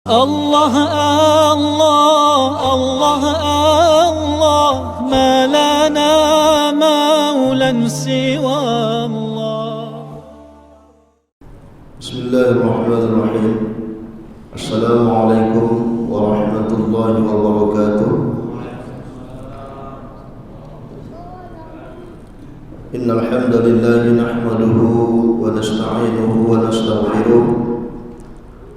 الله الله الله الله ما لنا مولى سوى الله. بسم الله الرحمن الرحيم. السلام عليكم ورحمة الله وبركاته. إن الحمد لله نحمده ونستعينه ونستغفره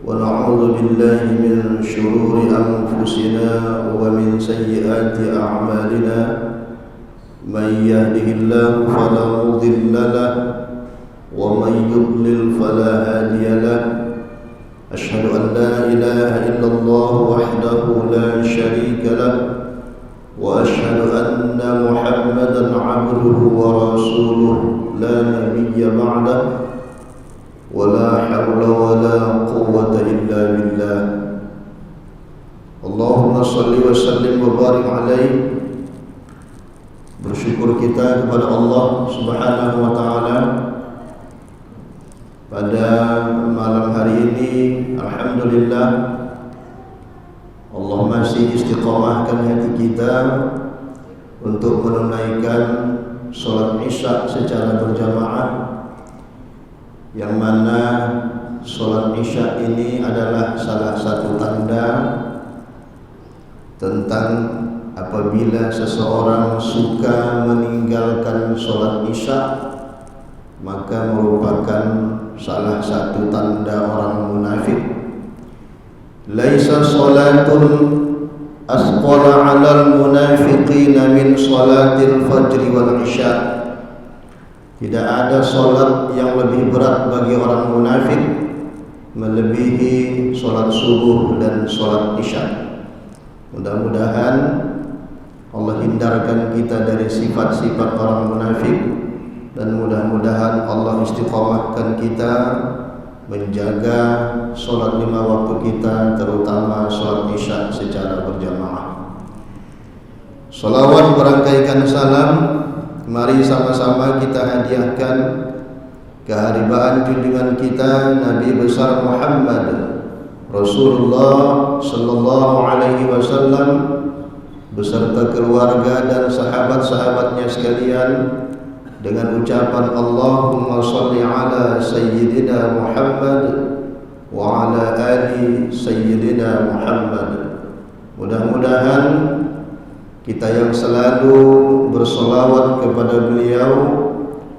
ونعوذ بالله من شرور أنفسنا ومن سيئات أعمالنا. من يهده الله فلا مضل له ومن يضلل فلا هادي له. أشهد أن لا إله إلا الله وحده لا شريك له وأشهد أن محمدا عبده ورسوله لا نبي بعده ولا حول ولا قوة إلا بالله. اللهم صل وسلم وبارك عليه. Bersyukur kita kepada Allah Subhanahu wa taala pada malam hari ini. Alhamdulillah, Allah masih istiqamahkan hati kita untuk menunaikan salat Isya secara berjamaah, yang mana salat Isya ini adalah salah satu tanda tentang apabila seseorang suka meninggalkan salat Isya, maka merupakan salah satu tanda orang munafik. Laisa salatun asqala 'alal munafiqina min salatil fajri wal isya. Tidak ada salat yang lebih berat bagi orang munafik melebihi salat subuh dan salat isya. Mudah-mudahan Allah hindarkan kita dari sifat-sifat orang munafik, dan mudah-mudahan Allah istiqamahkan kita menjaga salat 5 waktu kita, terutama salat isya secara berjamaah. Salawat berangkaikan salam, mari sama-sama kita hadiahkan keharibaan junjungan kita Nabi besar Muhammad Rasulullah sallallahu alaihi wasallam beserta keluarga dan sahabat-sahabatnya sekalian, dengan ucapan Allahumma salli ala sayyidina Muhammad wa ala ali sayyidina Muhammad. Mudah-mudahan kita yang selalu bersolawat kepada beliau,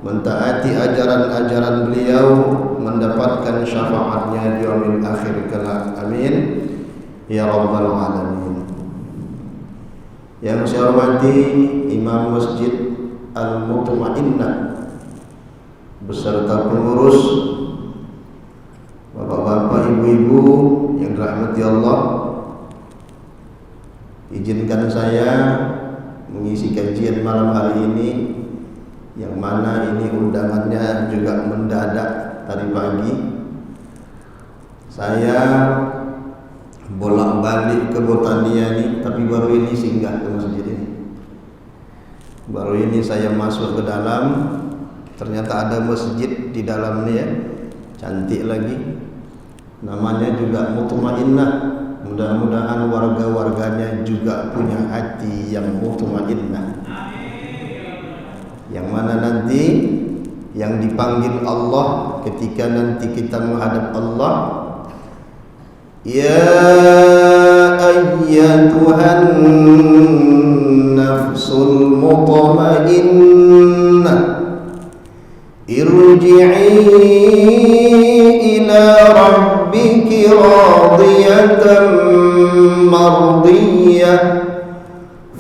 mentaati ajaran-ajaran beliau, mendapatkan syafaatnya di yaumil akhir kelak. Amin ya rabbal alamin. Yang saya hormati Imam Masjid Al-Mutmainnah beserta pengurus, bapak-bapak, ibu-ibu yang dirahmati Allah, izinkan saya mengisi kajian malam hari ini, yang mana ini undangannya juga mendadak tadi pagi. Saya bolak-balik ke Botania nih, tapi baru ini singgah ke masjid ini. Baru ini saya masuk ke dalam, ternyata ada masjid di dalamnya, cantik lagi. Namanya juga Mutmainnah. Mudah-mudahan warga-warganya juga punya hati yang mutmainnah, yang mana nanti yang dipanggil Allah ketika nanti kita menghadap Allah, ya ayyatuhan nafsul mutmainnah irji'i ila rabbiki radiyatan mardiyah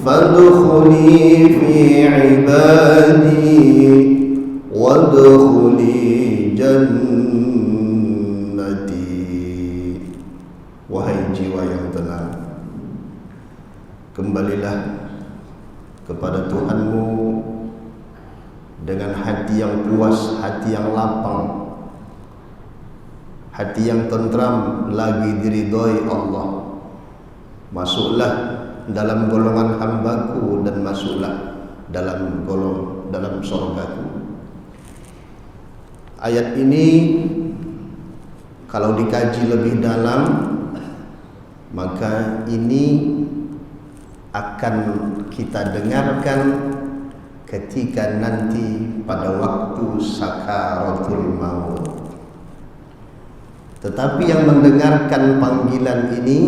fadkhuli fi ibadi wadkhuli jannati. Wahai jiwa yang tenang, kembalilah kepada Tuhanmu dengan hati yang puas, hati yang lapang, hati yang tentram, lagi diridhoi Allah. Masuklah dalam golongan hambaku dan masuklah dalam surgaku. Ayat ini kalau dikaji lebih dalam maka ini akan kita dengarkan ketika nanti pada waktu sakaratul maut. Tetapi yang mendengarkan panggilan ini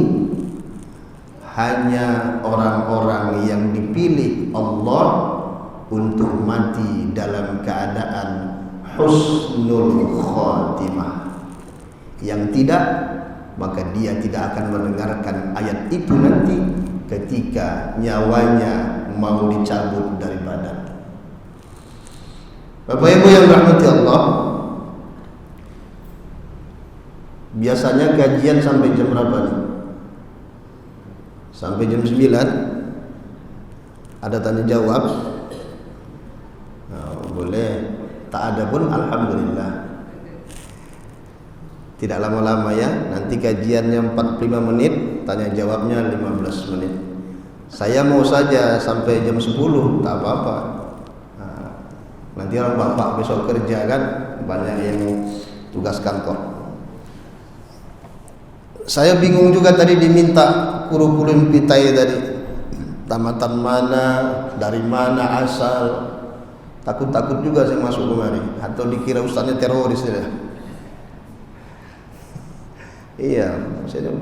hanya orang-orang yang dipilih Allah untuk mati dalam keadaan husnul khatimah. Yang tidak, maka dia tidak akan mendengarkan ayat itu nanti ketika nyawanya mau dicabut dari badan. Bapak Ibu yang dirahmati Allah, biasanya kajian sampai jam berapa nih? Sampai jam 9. Ada tanya jawab? Nah, boleh. Tak ada pun alhamdulillah. Tidak lama-lama ya. Nanti kajiannya 45 menit, tanya jawabnya 15 menit. Saya mau saja sampai jam 10, tak apa-apa. Nah, nanti orang bapak besok kerja kan, banyak yang tugas kantor. Saya bingung juga tadi diminta kurikulum pitai tadi, tamatan mana, dari mana asal. Takut-takut juga saya masuk kemari, atau dikira ustaznya teroris ya. Iya,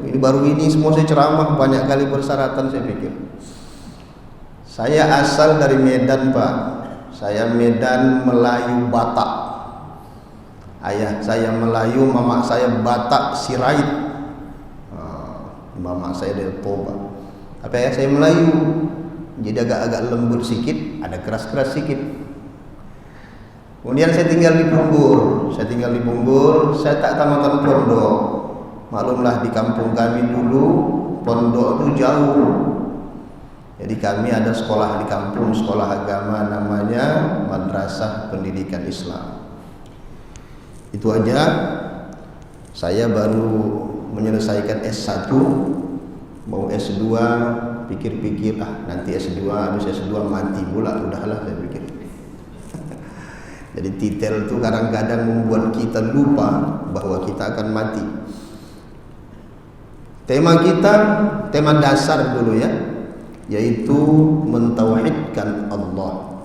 ini baru ini semua saya ceramah banyak kali persyaratan saya pikir. Saya asal dari Medan Pak, saya Medan Melayu Batak. Ayah saya Melayu, mama saya Batak Sirait. Mama saya dari Toba. Tapi ayah saya Melayu, jadi agak-agak lembut sedikit, ada keras-keras sedikit. Kemudian saya tinggal di Punggul. Saya tak tamatan pondok. Maklumlah di kampung kami dulu pondok itu jauh. Jadi kami ada sekolah di kampung, sekolah agama namanya Madrasah Pendidikan Islam. Itu aja. Saya baru menyelesaikan S1, mau S2, pikir-pikir nanti S2, habis S2 mati pula, udahlah saya pikir. Jadi titel itu kadang-kadang membuat kita lupa bahwa kita akan mati. Tema kita, tema dasar dulu ya, yaitu mentauhidkan Allah.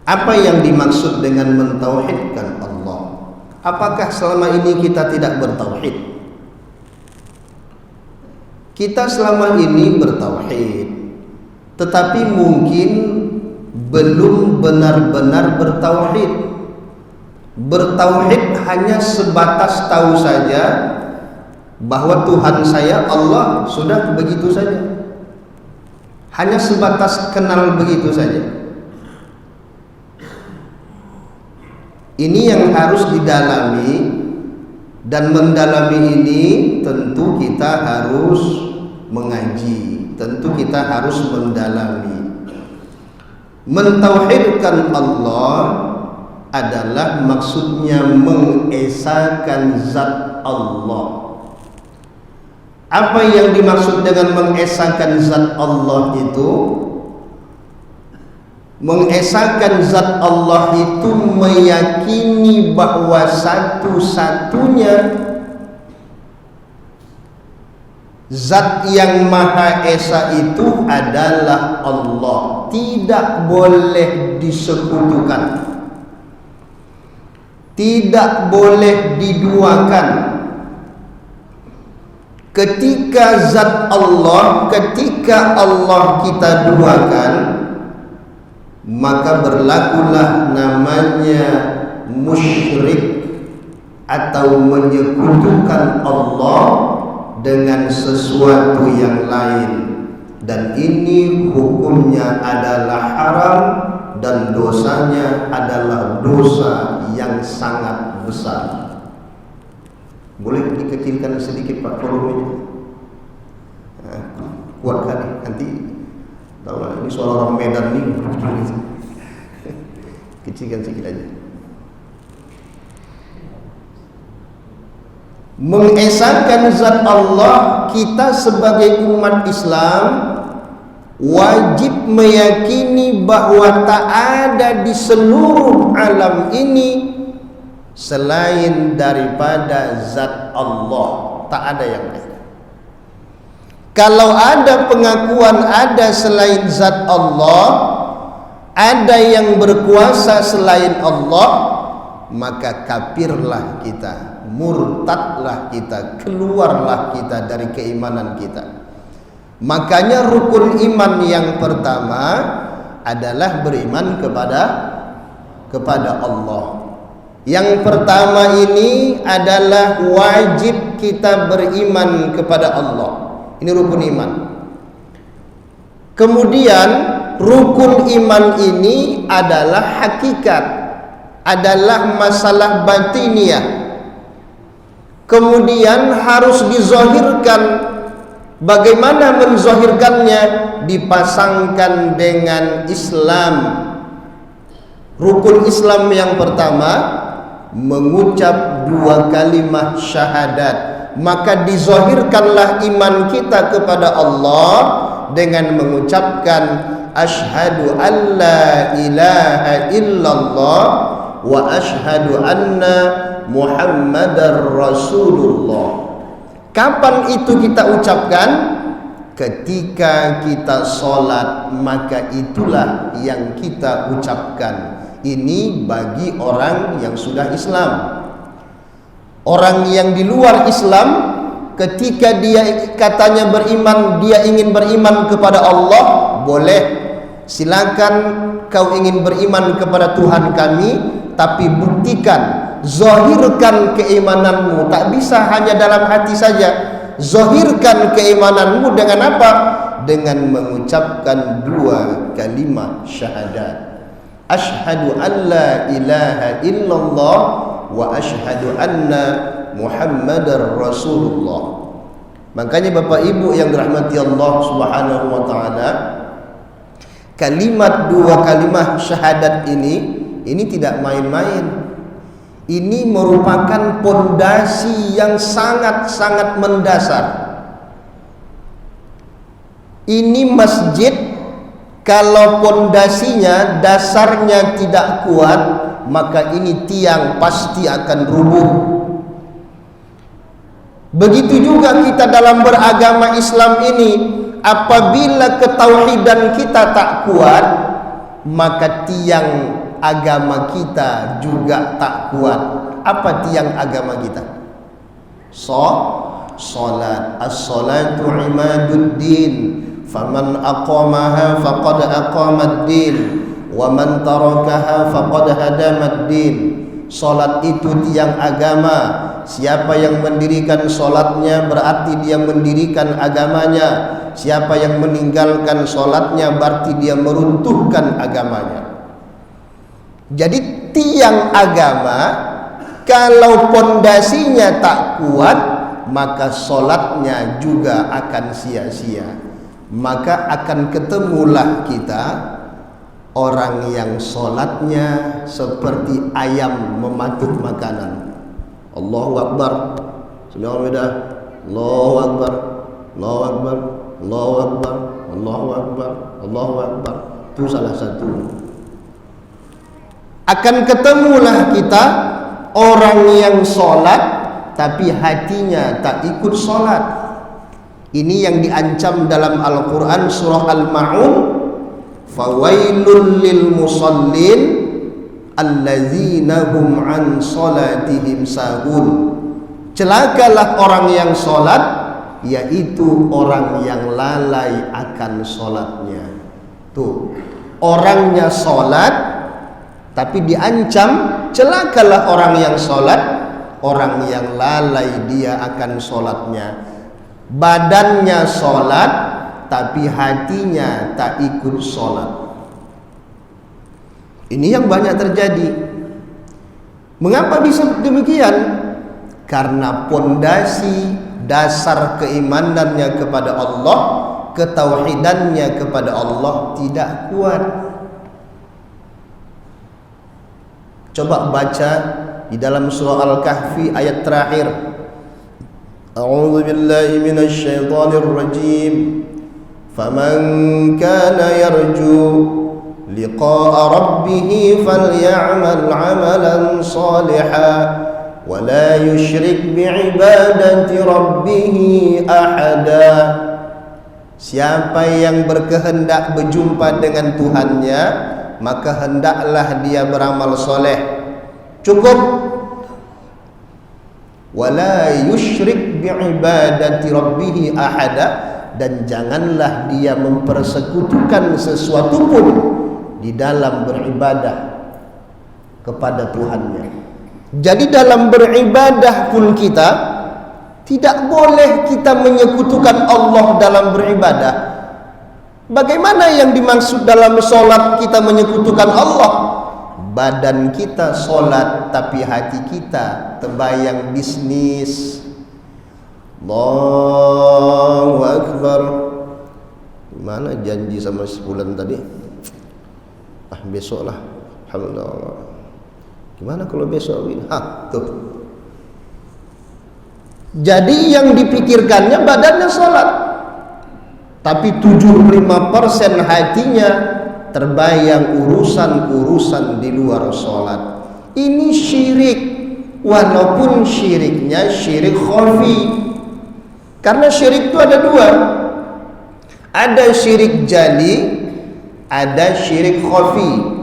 Apa yang dimaksud dengan mentauhidkan Allah? Apakah selama ini kita tidak bertauhid? Kita selama ini bertauhid, tetapi mungkin belum benar-benar bertauhid. Bertauhid hanya sebatas tahu saja bahwa Tuhan saya Allah, sudah begitu saja. Hanya sebatas kenal begitu saja. Ini yang harus didalami, dan mendalami ini tentu kita harus mengaji, tentu kita harus mendalami. Mentauhidkan Allah adalah maksudnya mengesahkan zat Allah. Apa yang dimaksud dengan mengesahkan zat Allah itu? Mengesahkan zat Allah itu meyakini bahwa satu-satunya zat yang Maha Esa itu adalah Allah, tidak boleh disekutukan, tidak boleh diduakan. Ketika zat Allah, ketika Allah kita duakan, maka berlakulah namanya musyrik atau menyekutukan Allah dengan sesuatu yang lain, dan ini hukumnya adalah haram dan dosanya adalah dosa yang sangat besar. Boleh dikecilkan sedikit Pak volumenya? Kuat kali nanti. Tahu lah, ini suara orang Medan nih. Kecilkan sedikit aja. Mengesahkan zat Allah, kita sebagai umat Islam wajib meyakini bahwa tak ada di seluruh alam ini selain daripada zat Allah, tak ada yang lain. Kalau ada pengakuan ada selain zat Allah, ada yang berkuasa selain Allah, maka kafirlah kita, murtadlah kita, keluarlah kita dari keimanan kita. Makanya rukun iman yang pertama adalah beriman kepada Allah. Yang pertama ini adalah wajib kita beriman kepada Allah. Ini rukun iman. Kemudian rukun iman ini adalah hakikat, adalah masalah batiniah. Kemudian harus dizahirkan. Bagaimana menzahirkannya? Dipasangkan dengan Islam. Rukun Islam yang pertama, mengucap 2 kalimat syahadat. Maka dizahirkanlah iman kita kepada Allah dengan mengucapkan asyhadu an la ilaha illallah wa asyhadu anna Muhammadar Rasulullah. Kapan itu kita ucapkan? Ketika kita sholat, maka itulah yang kita ucapkan. Ini bagi orang yang sudah Islam. Orang yang di luar Islam, ketika dia katanya beriman, dia ingin beriman kepada Allah, boleh. Silakan kau ingin beriman kepada Tuhan kami, tapi buktikan, zahirkan keimananmu. Tak bisa hanya dalam hati saja. Zahirkan keimananmu dengan apa? Dengan mengucapkan 2 kalimat syahadat. Asyhadu an la ilaha illallah wa asyhadu anna Muhammadar Rasulullah. Makanya Bapak Ibu yang dirahmati Allah Subhanahu wa taala, kalimat 2 kalimat syahadat ini tidak main-main. Ini merupakan pondasi yang sangat-sangat mendasar. Ini masjid, kalau pondasinya, dasarnya tidak kuat, maka ini tiang pasti akan rubuh. Begitu juga kita dalam beragama Islam ini, apabila ketauhidan kita tak kuat, maka tiang agama kita juga tak kuat. Apa tiang agama kita? Salat. As-salatu imaduddin, faman aqamaha faqad aqamad-din, wa man tarakaha faqad hadamad-din. Salat itu tiang agama. Siapa yang mendirikan salatnya berarti dia mendirikan agamanya. Siapa yang meninggalkan salatnya berarti dia meruntuhkan agamanya. Jadi tiang agama, kalau pondasinya tak kuat, maka solatnya juga akan sia-sia. Maka akan ketemulah kita orang yang solatnya seperti ayam mematuk makanan. Allahu Akbar, Allahu Akbar, Allahu Akbar, Allahu Akbar, Allahu Akbar, Allahu Akbar. Itu salah satu. Akan ketemulah kita orang yang sholat tapi hatinya tak ikut sholat. Ini yang diancam dalam Al-Quran surah Al-Ma'un. Fawailul lil musallin allazina hum an sholatihim sahun. Celakalah orang yang sholat, yaitu orang yang lalai akan sholatnya. Tuh, orangnya sholat tapi diancam, celakalah orang yang sholat, orang yang lalai dia akan sholatnya. Badannya sholat, tapi hatinya tak ikut sholat. Ini yang banyak terjadi. Mengapa bisa demikian? Karena pondasi dasar keimanannya kepada Allah, ketauhidannya kepada Allah tidak kuat. Coba baca di dalam surah Al-Kahfi ayat terakhir. A'udzu billahi minasy syaithanir rajim. Faman kana yarju liqa'a rabbih falyamal 'amalan shalihan wa la yusyrik bi'ibadati rabbih ahada. Siapa yang berkehendak berjumpa dengan Tuhannya, maka hendaklah dia beramal soleh. Cukup. Wala yusyrik bi'ibadati rabbih ahada, dan janganlah dia mempersekutukan sesuatu pun di dalam beribadah kepada Tuhannya. Jadi dalam beribadah pun kita tidak boleh kita menyekutukan Allah dalam beribadah. Bagaimana yang dimaksud dalam solat kita menyekutukan Allah? Badan kita solat tapi hati kita terbayang bisnis. Allahu Akbar. Mana janji sama sebulan tadi? Besok lah. Alhamdulillah. Gimana kalau besok? Tuh. Jadi yang dipikirkannya badannya sholat, tapi 75% hatinya terbayang urusan-urusan di luar sholat. Ini syirik, walaupun syiriknya syirik khafi. Karena syirik itu ada dua, ada syirik jali, ada syirik khafi.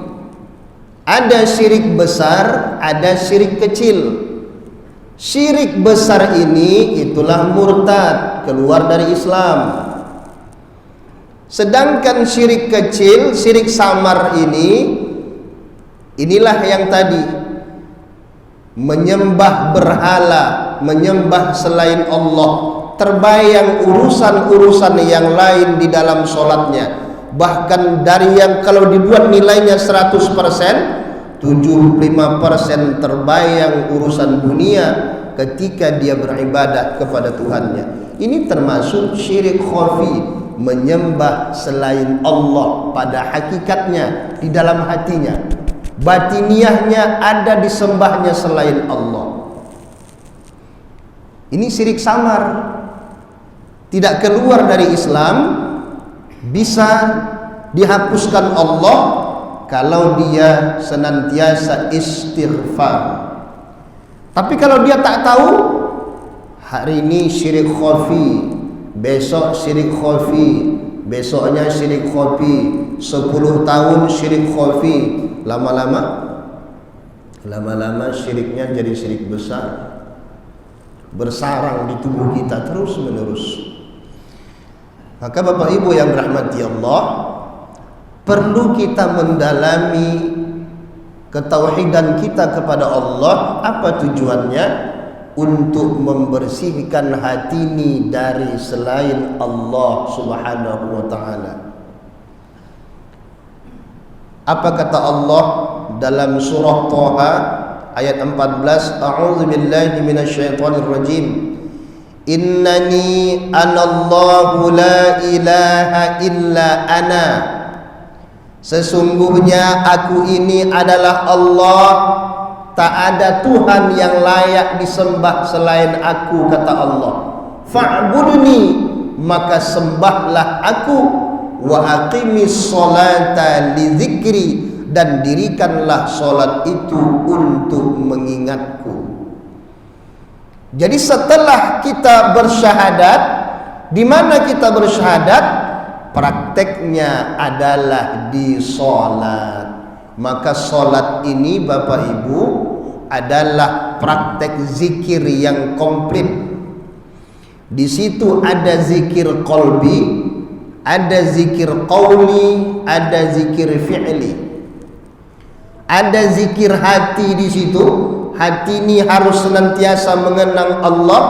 Ada syirik besar, ada syirik kecil. Syirik besar ini itulah murtad, keluar dari Islam. Sedangkan syirik kecil, syirik samar ini, inilah yang tadi, menyembah berhala, menyembah selain Allah, terbayang urusan-urusan yang lain di dalam sholatnya. Bahkan dari yang kalau dibuat nilainya 100%, 75% terbayang urusan dunia ketika dia beribadah kepada Tuhannya. Ini termasuk syirik khafi, menyembah selain Allah pada hakikatnya di dalam hatinya. Batiniahnya ada disembahnya selain Allah. Ini syirik samar, tidak keluar dari Islam, bisa dihapuskan Allah kalau dia senantiasa istighfar. Tapi kalau dia tak tahu, hari ini syirik khafi, besok syirik khafi, besoknya syirik khafi, 10 tahun syirik khafi, lama-lama syiriknya jadi syirik besar, bersarang di tubuh kita terus menerus. Maka Bapak Ibu yang dirahmati Allah, perlu kita mendalami ketauhidan kita kepada Allah. Apa tujuannya? Untuk membersihkan hati ini dari selain Allah Subhanahu wa ta'ala. Apa kata Allah dalam surah Thaha ayat 14? A'udzu billahi minasyaitonir rajim. Innani anallahu la ilaha illa ana. Sesungguhnya aku ini adalah Allah, tak ada Tuhan yang layak disembah selain aku, kata Allah. Fa'budni, maka sembahlah aku, wa aqimis sholata li dzikri, dan dirikanlah solat itu untuk mengingatku. Jadi setelah kita bersyahadat, di mana kita bersyahadat? Prakteknya adalah di solat. Maka solat ini Bapak Ibu adalah praktek zikir yang komplit. Di situ ada zikir qalbi, ada zikir qauli, ada zikir fi'li, ada zikir hati di situ. Hati ini harus senantiasa mengenang Allah.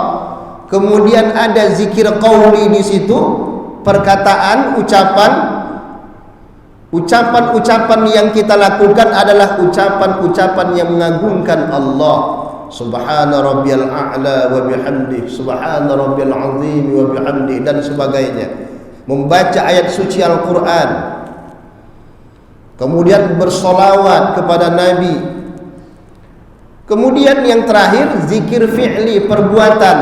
Kemudian ada zikir qauli di situ, perkataan, ucapan yang kita lakukan adalah ucapan-ucapan yang mengagungkan Allah. Subhana rabbiyal a'la wa bihamdihi, subhana rabbiyal azim wa bihamdihi, dan sebagainya. Membaca ayat suci Al-Quran, kemudian bersolawat kepada Nabi. Kemudian yang terakhir zikir fi'li, perbuatan.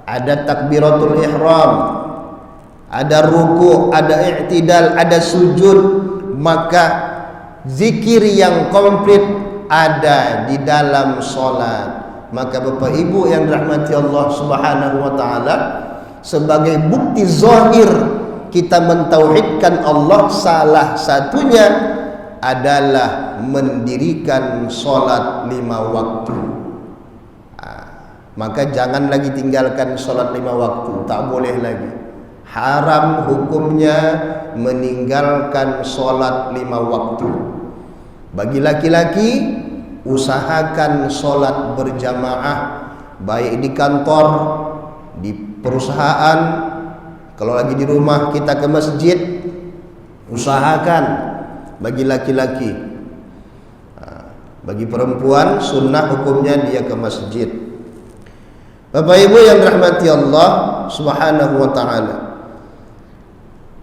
Ada takbiratul ihram, ada ruku', ada i'tidal, ada sujud. Maka zikir yang komplit ada di dalam solat. Maka Bapak Ibu yang dirahmati Allah Subhanahu wa ta'ala, sebagai bukti zahir kita mentauhidkan Allah, salah satunya adalah mendirikan solat 5 waktu. Maka jangan lagi tinggalkan solat 5 waktu, tak boleh lagi. Haram hukumnya meninggalkan solat 5 waktu. Bagi laki-laki, usahakan solat berjamaah, baik di kantor, di perusahaan. Kalau lagi di rumah kita ke masjid, usahakan. Bagi laki-laki. Bagi perempuan, sunnah hukumnya dia ke masjid. Bapak Ibu yang dirahmati Allah Subhanahu wa ta'ala.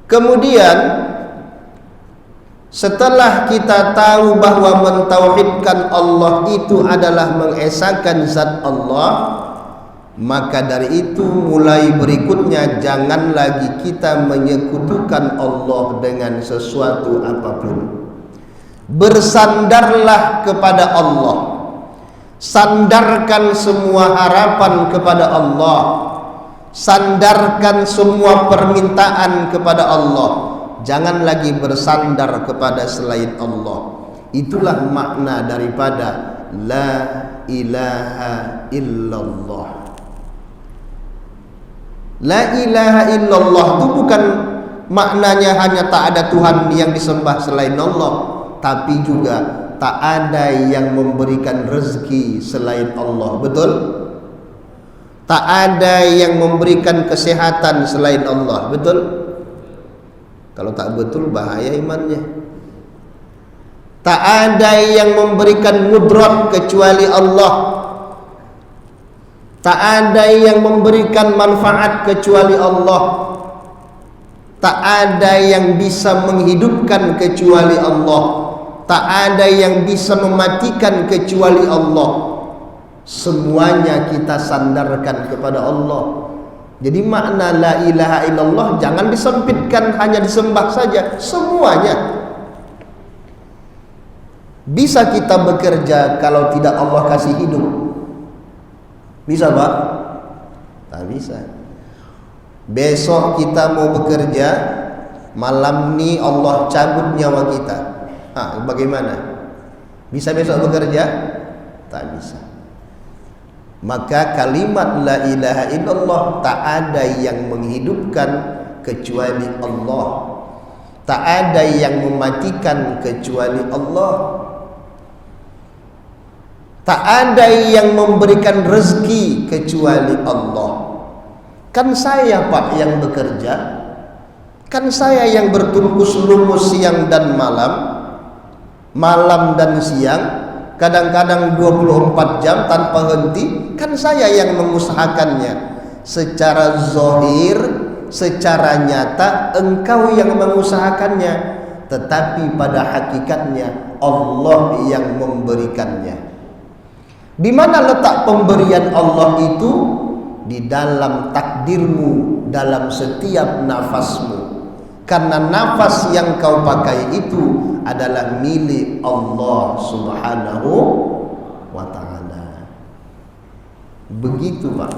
Kemudian setelah kita tahu bahwa mentauhidkan Allah itu adalah mengesahkan zat Allah, maka dari itu mulai berikutnya jangan lagi kita menyekutukan Allah dengan sesuatu apapun. Bersandarlah kepada Allah. Sandarkan semua harapan kepada Allah. Sandarkan semua permintaan kepada Allah. Jangan lagi bersandar kepada selain Allah. Itulah makna daripada la ilaha illallah. La ilaha illallah itu bukan maknanya hanya tak ada Tuhan yang disembah selain Allah, tapi juga tak ada yang memberikan rezeki selain Allah. Betul? Tak ada yang memberikan kesehatan selain Allah. Betul? Kalau tak betul bahaya imannya. Tak ada yang memberikan mudrat kecuali Allah. Tak ada yang memberikan manfaat kecuali Allah. Tak ada yang bisa menghidupkan kecuali Allah. Tak ada yang bisa mematikan kecuali Allah. Semuanya kita sandarkan kepada Allah. Jadi makna la ilaha illallah jangan disempitkan hanya disembah saja, semuanya. Bisa kita bekerja kalau tidak Allah kasih hidup? Bisa Pak? Tak bisa. Besok kita mau bekerja, malam ni Allah cabut nyawa kita. Bagaimana? Bisa besok bekerja? Tak bisa. Maka kalimat la ilaha illallah tak ada yang menghidupkan kecuali Allah. Tak ada yang mematikan kecuali Allah. Tak ada yang memberikan rezeki kecuali Allah. Kan saya Pak yang bekerja, kan saya yang bertungkus lumus siang dan malam, malam dan siang, kadang-kadang 24 jam tanpa henti. Kan saya yang mengusahakannya. Secara zahir, secara nyata engkau yang mengusahakannya, tetapi pada hakikatnya Allah yang memberikannya. Di mana letak pemberian Allah itu? Di dalam takdirmu, dalam setiap nafasmu. Karena nafas yang kau pakai itu adalah milik Allah Subhanahu wa ta'ala. Begitu Pak.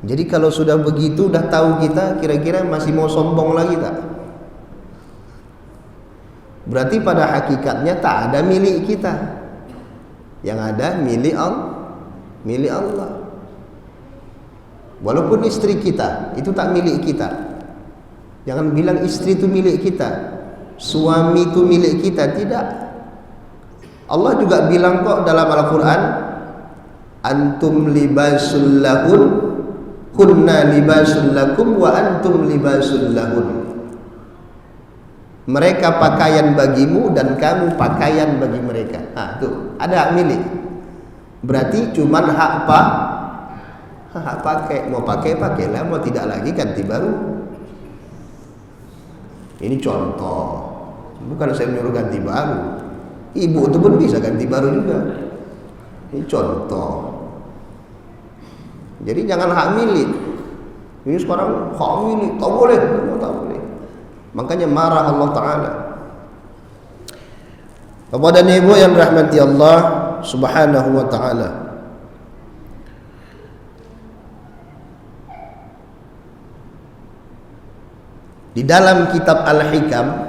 Jadi kalau sudah begitu, dah tahu kita, kira-kira masih mau sombong lagi tak? Berarti pada hakikatnya tak ada milik kita. Yang ada milik Allah. Walaupun istri kita itu tak milik kita. Jangan bilang istri itu milik kita, suami itu milik kita. Tidak. Allah juga bilang kok dalam Al-Quran, antum libasul lahun, kunna libasul lakum, wa antum libasul lahun. Mereka pakaian bagimu dan kamu pakaian bagi mereka. Tuh, ada hak milik. Berarti cuman hak pakai. Mau pakai pakailah, mau tidak lagi ganti baru. Ini contoh. Bukan saya menyuruh ganti baru. Ibu itu pun bisa ganti baru juga. Ini contoh. Jadi jangan hak milik. Ini sekarang hak milik, tak boleh. Makanya marah Allah Ta'ala. Bapak dan Ibu yang dirahmati Allah Subhanahu wa ta'ala. Di dalam kitab Al-Hikam,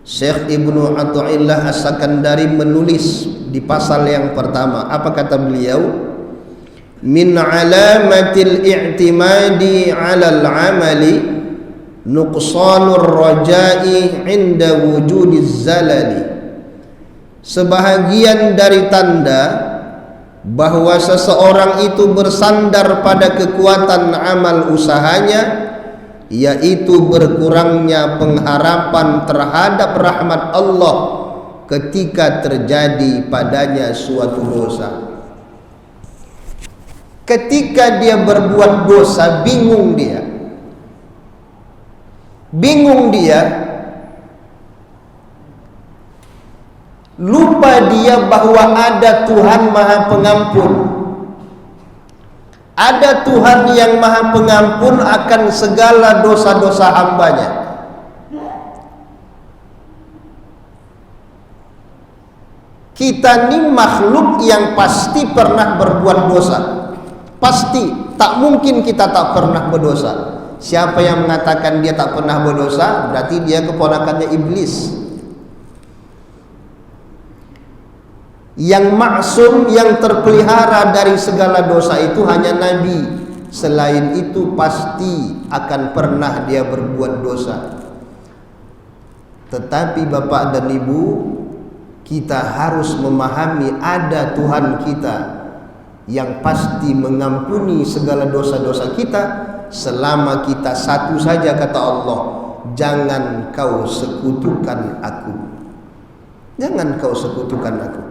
Syekh Ibnu Athaillah As-Sakandari menulis di pasal yang pertama, apa kata beliau? Min alamatil i'timadi 'alal 'amali nuqsanur raja'i 'inda wujudiz zalali. Sebahagian dari tanda bahwa seseorang itu bersandar pada kekuatan amal usahanya, yaitu berkurangnya pengharapan terhadap rahmat Allah ketika terjadi padanya suatu dosa. Ketika dia berbuat dosa, bingung dia, lupa dia bahwa ada Tuhan Maha Pengampun. Ada Tuhan yang Maha Pengampun akan segala dosa-dosa hambanya. Kita ni makhluk yang pasti pernah berbuat dosa. Pasti, tak mungkin kita tak pernah berdosa. Siapa yang mengatakan dia tak pernah berdosa, berarti dia keponakannya iblis. Yang maksum, yang terpelihara dari segala dosa itu hanya Nabi. Selain itu pasti akan pernah dia berbuat dosa. Tetapi Bapak dan Ibu, kita harus memahami ada Tuhan kita yang pasti mengampuni segala dosa-dosa kita selama kita satu saja, kata Allah, jangan kau sekutukan aku. Jangan kau sekutukan aku.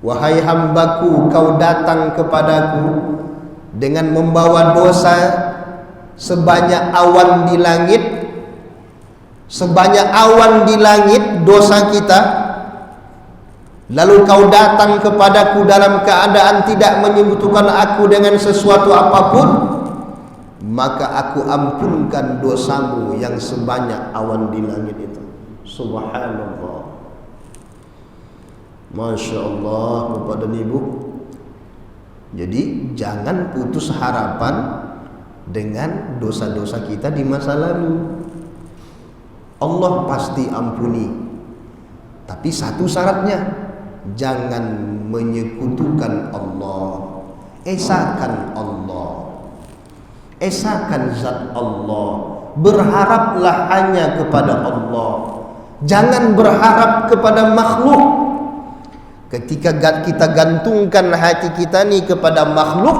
Wahai hambaku, kau datang kepadaku dengan membawa dosa sebanyak awan di langit. Sebanyak awan di langit dosa kita. Lalu kau datang kepadaku dalam keadaan tidak menyebutkan aku dengan sesuatu apapun, maka aku ampunkan dosamu yang sebanyak awan di langit itu. Subhanallah. Masya Allah, Bapak dan Ibu. Jadi jangan putus harapan dengan dosa-dosa kita di masa lalu. Allah pasti ampuni. Tapi satu syaratnya, jangan menyekutukan Allah. Esakan Allah. Esakan zat Allah. Berharaplah hanya kepada Allah. Jangan berharap kepada makhluk. Ketika kita gantungkan hati kita ni kepada makhluk,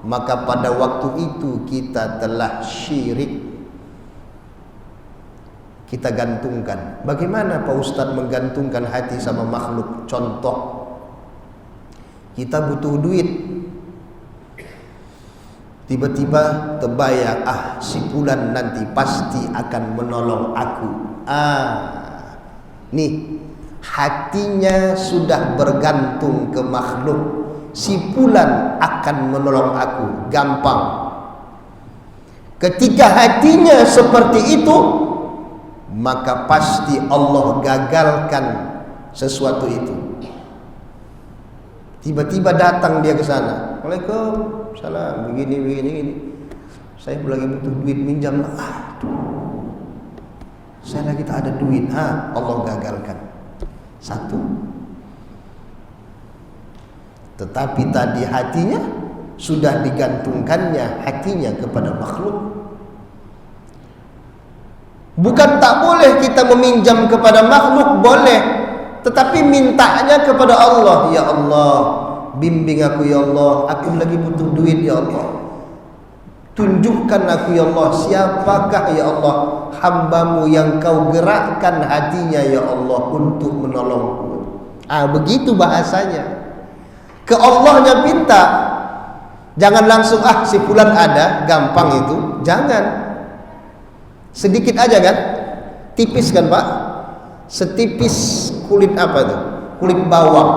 maka pada waktu itu kita telah syirik. Kita gantungkan. Bagaimana Pak Ustadz menggantungkan hati sama makhluk? Contoh, kita butuh duit, tiba-tiba terbayang, si fulan nanti pasti akan menolong aku. Nih, hatinya sudah bergantung ke makhluk. Si fulan akan menolong aku, gampang. Ketika hatinya seperti itu, maka pasti Allah gagalkan sesuatu itu. Tiba-tiba datang dia ke sana. Waalaikumsalam, salam, begini. Saya lagi butuh duit, minjam. Saya lagi tak ada duit. Allah gagalkan. Satu. Tetapi tadi hatinya sudah digantungkannya hatinya kepada makhluk. Bukan tak boleh kita meminjam kepada makhluk, boleh. Tetapi mintanya kepada Allah. Ya Allah, bimbing aku ya Allah. Aku lagi butuh duit ya Allah. Tunjukkan aku ya Allah, siapakah ya Allah hambamu yang kau gerakkan hatinya ya Allah untuk menolongku. Begitu bahasanya. Ke Allahnya minta. Jangan langsung si fulan ada, gampang itu. Jangan. Sedikit aja kan? Tipis kan Pak? Setipis kulit apa itu? Kulit bawang.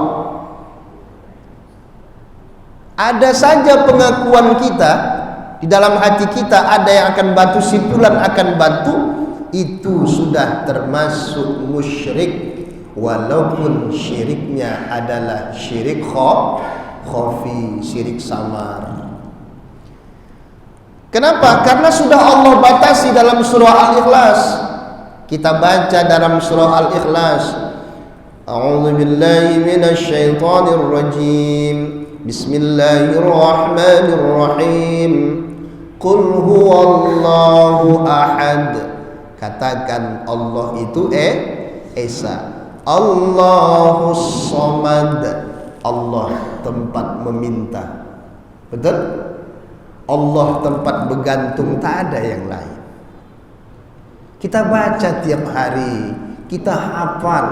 Ada saja pengakuan kita di dalam hati kita, ada yang akan bantu, si fulan akan bantu, itu sudah termasuk musyrik, walaupun syiriknya adalah syirik khafi, syirik samar. Kenapa? Karena sudah Allah batasi dalam surah Al-Ikhlas. Kita baca dalam surah Al-Ikhlas, A'udzu billahi minasy syaithanir rajim. Bismillahirrahmanirrahim. Qul huwallahu ahad. Katakan Allah itu Esa. Allahus samad. Allah tempat meminta. Betul? Allah tempat bergantung, tak ada yang lain. Kita baca tiap hari, kita hafal.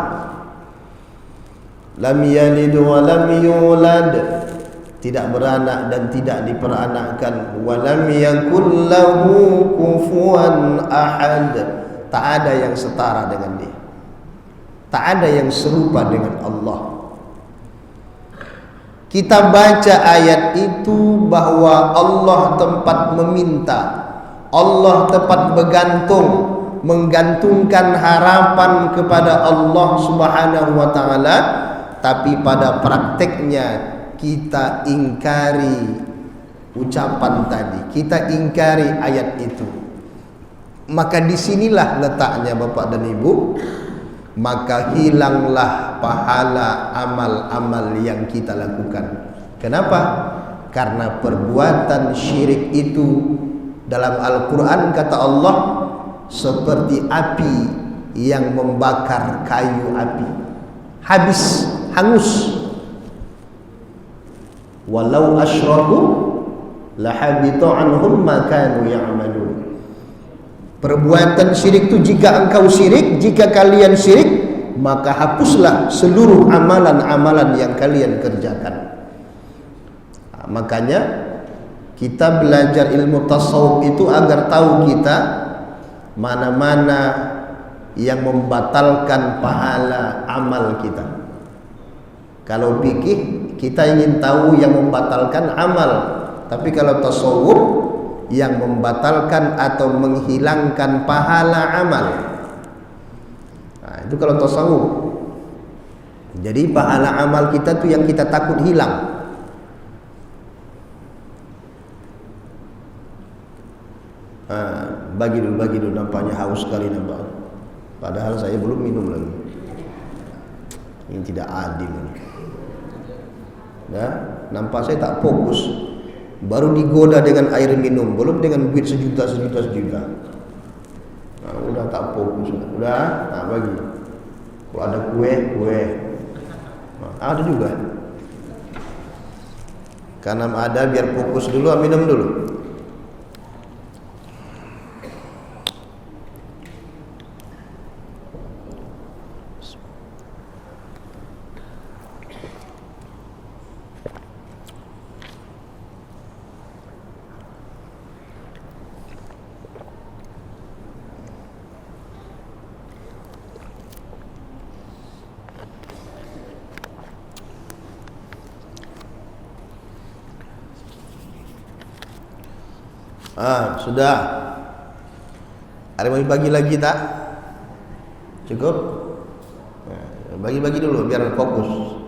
Lam yalid wa lam yulad, tidak beranak dan tidak diperanakkan. Wa lam yakul lahu kufuwan ahad, tak ada yang setara dengan dia, tak ada yang serupa dengan Allah. Kita baca ayat itu bahwa Allah tempat meminta, Allah tempat bergantung, menggantungkan harapan kepada Allah Subhanahu wa taala, tapi pada prakteknya kita ingkari ucapan tadi, kita ingkari ayat itu. Maka disinilah letaknya Bapak dan Ibu, maka hilanglah pahala amal-amal yang kita lakukan. Kenapa? Karena perbuatan syirik itu dalam Al-Quran kata Allah seperti api yang membakar kayu api, habis, hangus. Walau asyraku lahabita anhum ma kanu ya'malun. Perbuatan syirik itu, jika engkau syirik, jika kalian syirik, maka hapuslah seluruh amalan-amalan yang kalian kerjakan. Makanya kita belajar ilmu tasawuf itu agar tahu kita mana-mana yang membatalkan pahala amal kita. Kalau fikih kita ingin tahu yang membatalkan amal, tapi kalau tasawuf yang membatalkan atau menghilangkan pahala amal. Nah, itu kalau tasawuf. Jadi pahala amal kita tuh yang kita takut hilang. Bagi dulu, nampaknya haus sekali nampak. Padahal saya belum minum lagi. Ini tidak adil ini. Ya, nampak saya tak fokus. Baru digoda dengan air minum, belum dengan duit sejuta. Nah, udah tak fokus, udah. Nah, bagi. Kalau ada kue. Nah, ada juga. Karena ada biar fokus dulu, minum dulu. Sudah. Ada mau bagi lagi tak? Cukup? Bagi-bagi dulu biar fokus.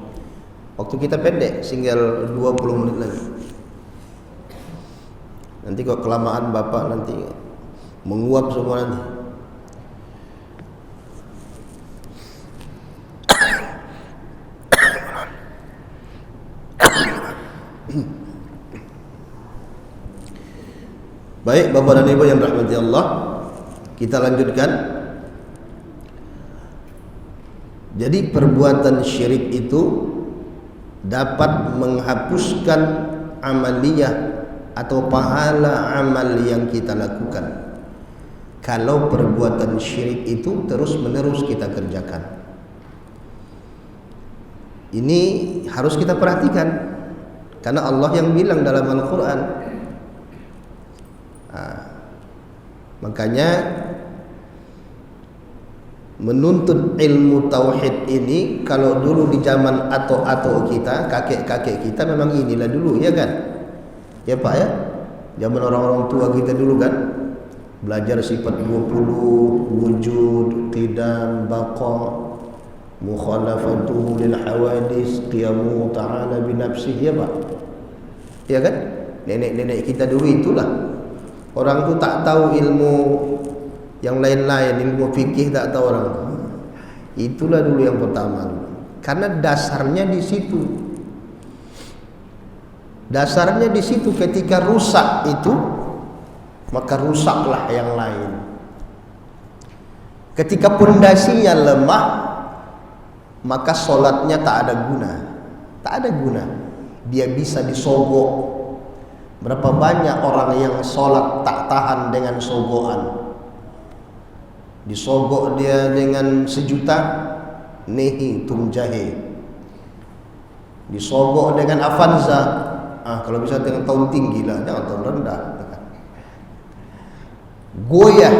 Waktu kita pendek, tinggal 20 menit lagi. Nanti kalau kelamaan Bapak nanti menguap semua nanti. Baik Bapak dan Ibu yang dirahmati Allah, kita lanjutkan. Jadi perbuatan syirik itu dapat menghapuskan amaliyah atau pahala amal yang kita lakukan kalau perbuatan syirik itu terus menerus kita kerjakan. Ini harus kita perhatikan, karena Allah yang bilang dalam Al-Quran. Makanya menuntut ilmu tauhid ini, kalau dulu di zaman atau kita, kakek-kakek kita memang inilah dulu, ya kan? Ya Pak ya? Zaman orang-orang tua kita dulu kan, belajar sifat 20, wujud, qidam, baqa, mukhalafatuhu lil hawadis, qiyamu ta'ala binafsihi, ya Pak? Ya kan? Nenek-nenek kita dulu itulah Orang tu tak tahu ilmu yang lain-lain, ilmu fikih tak tahu orang tu. Itulah dulu yang pertama. Karena dasarnya di situ. Dasarnya di situ. Ketika rusak itu, maka rusaklah yang lain. Ketika pondasinya lemah, maka solatnya tak ada guna. Tak ada guna. Dia bisa disogok. Berapa banyak orang yang solat tak tahan dengan sogokan. Disogok dia dengan 1 juta, nehi tumjahe. Disogok dengan Avanza, kalau bisa dengan tahun tinggi lah, jangan tahun rendah. Goyah.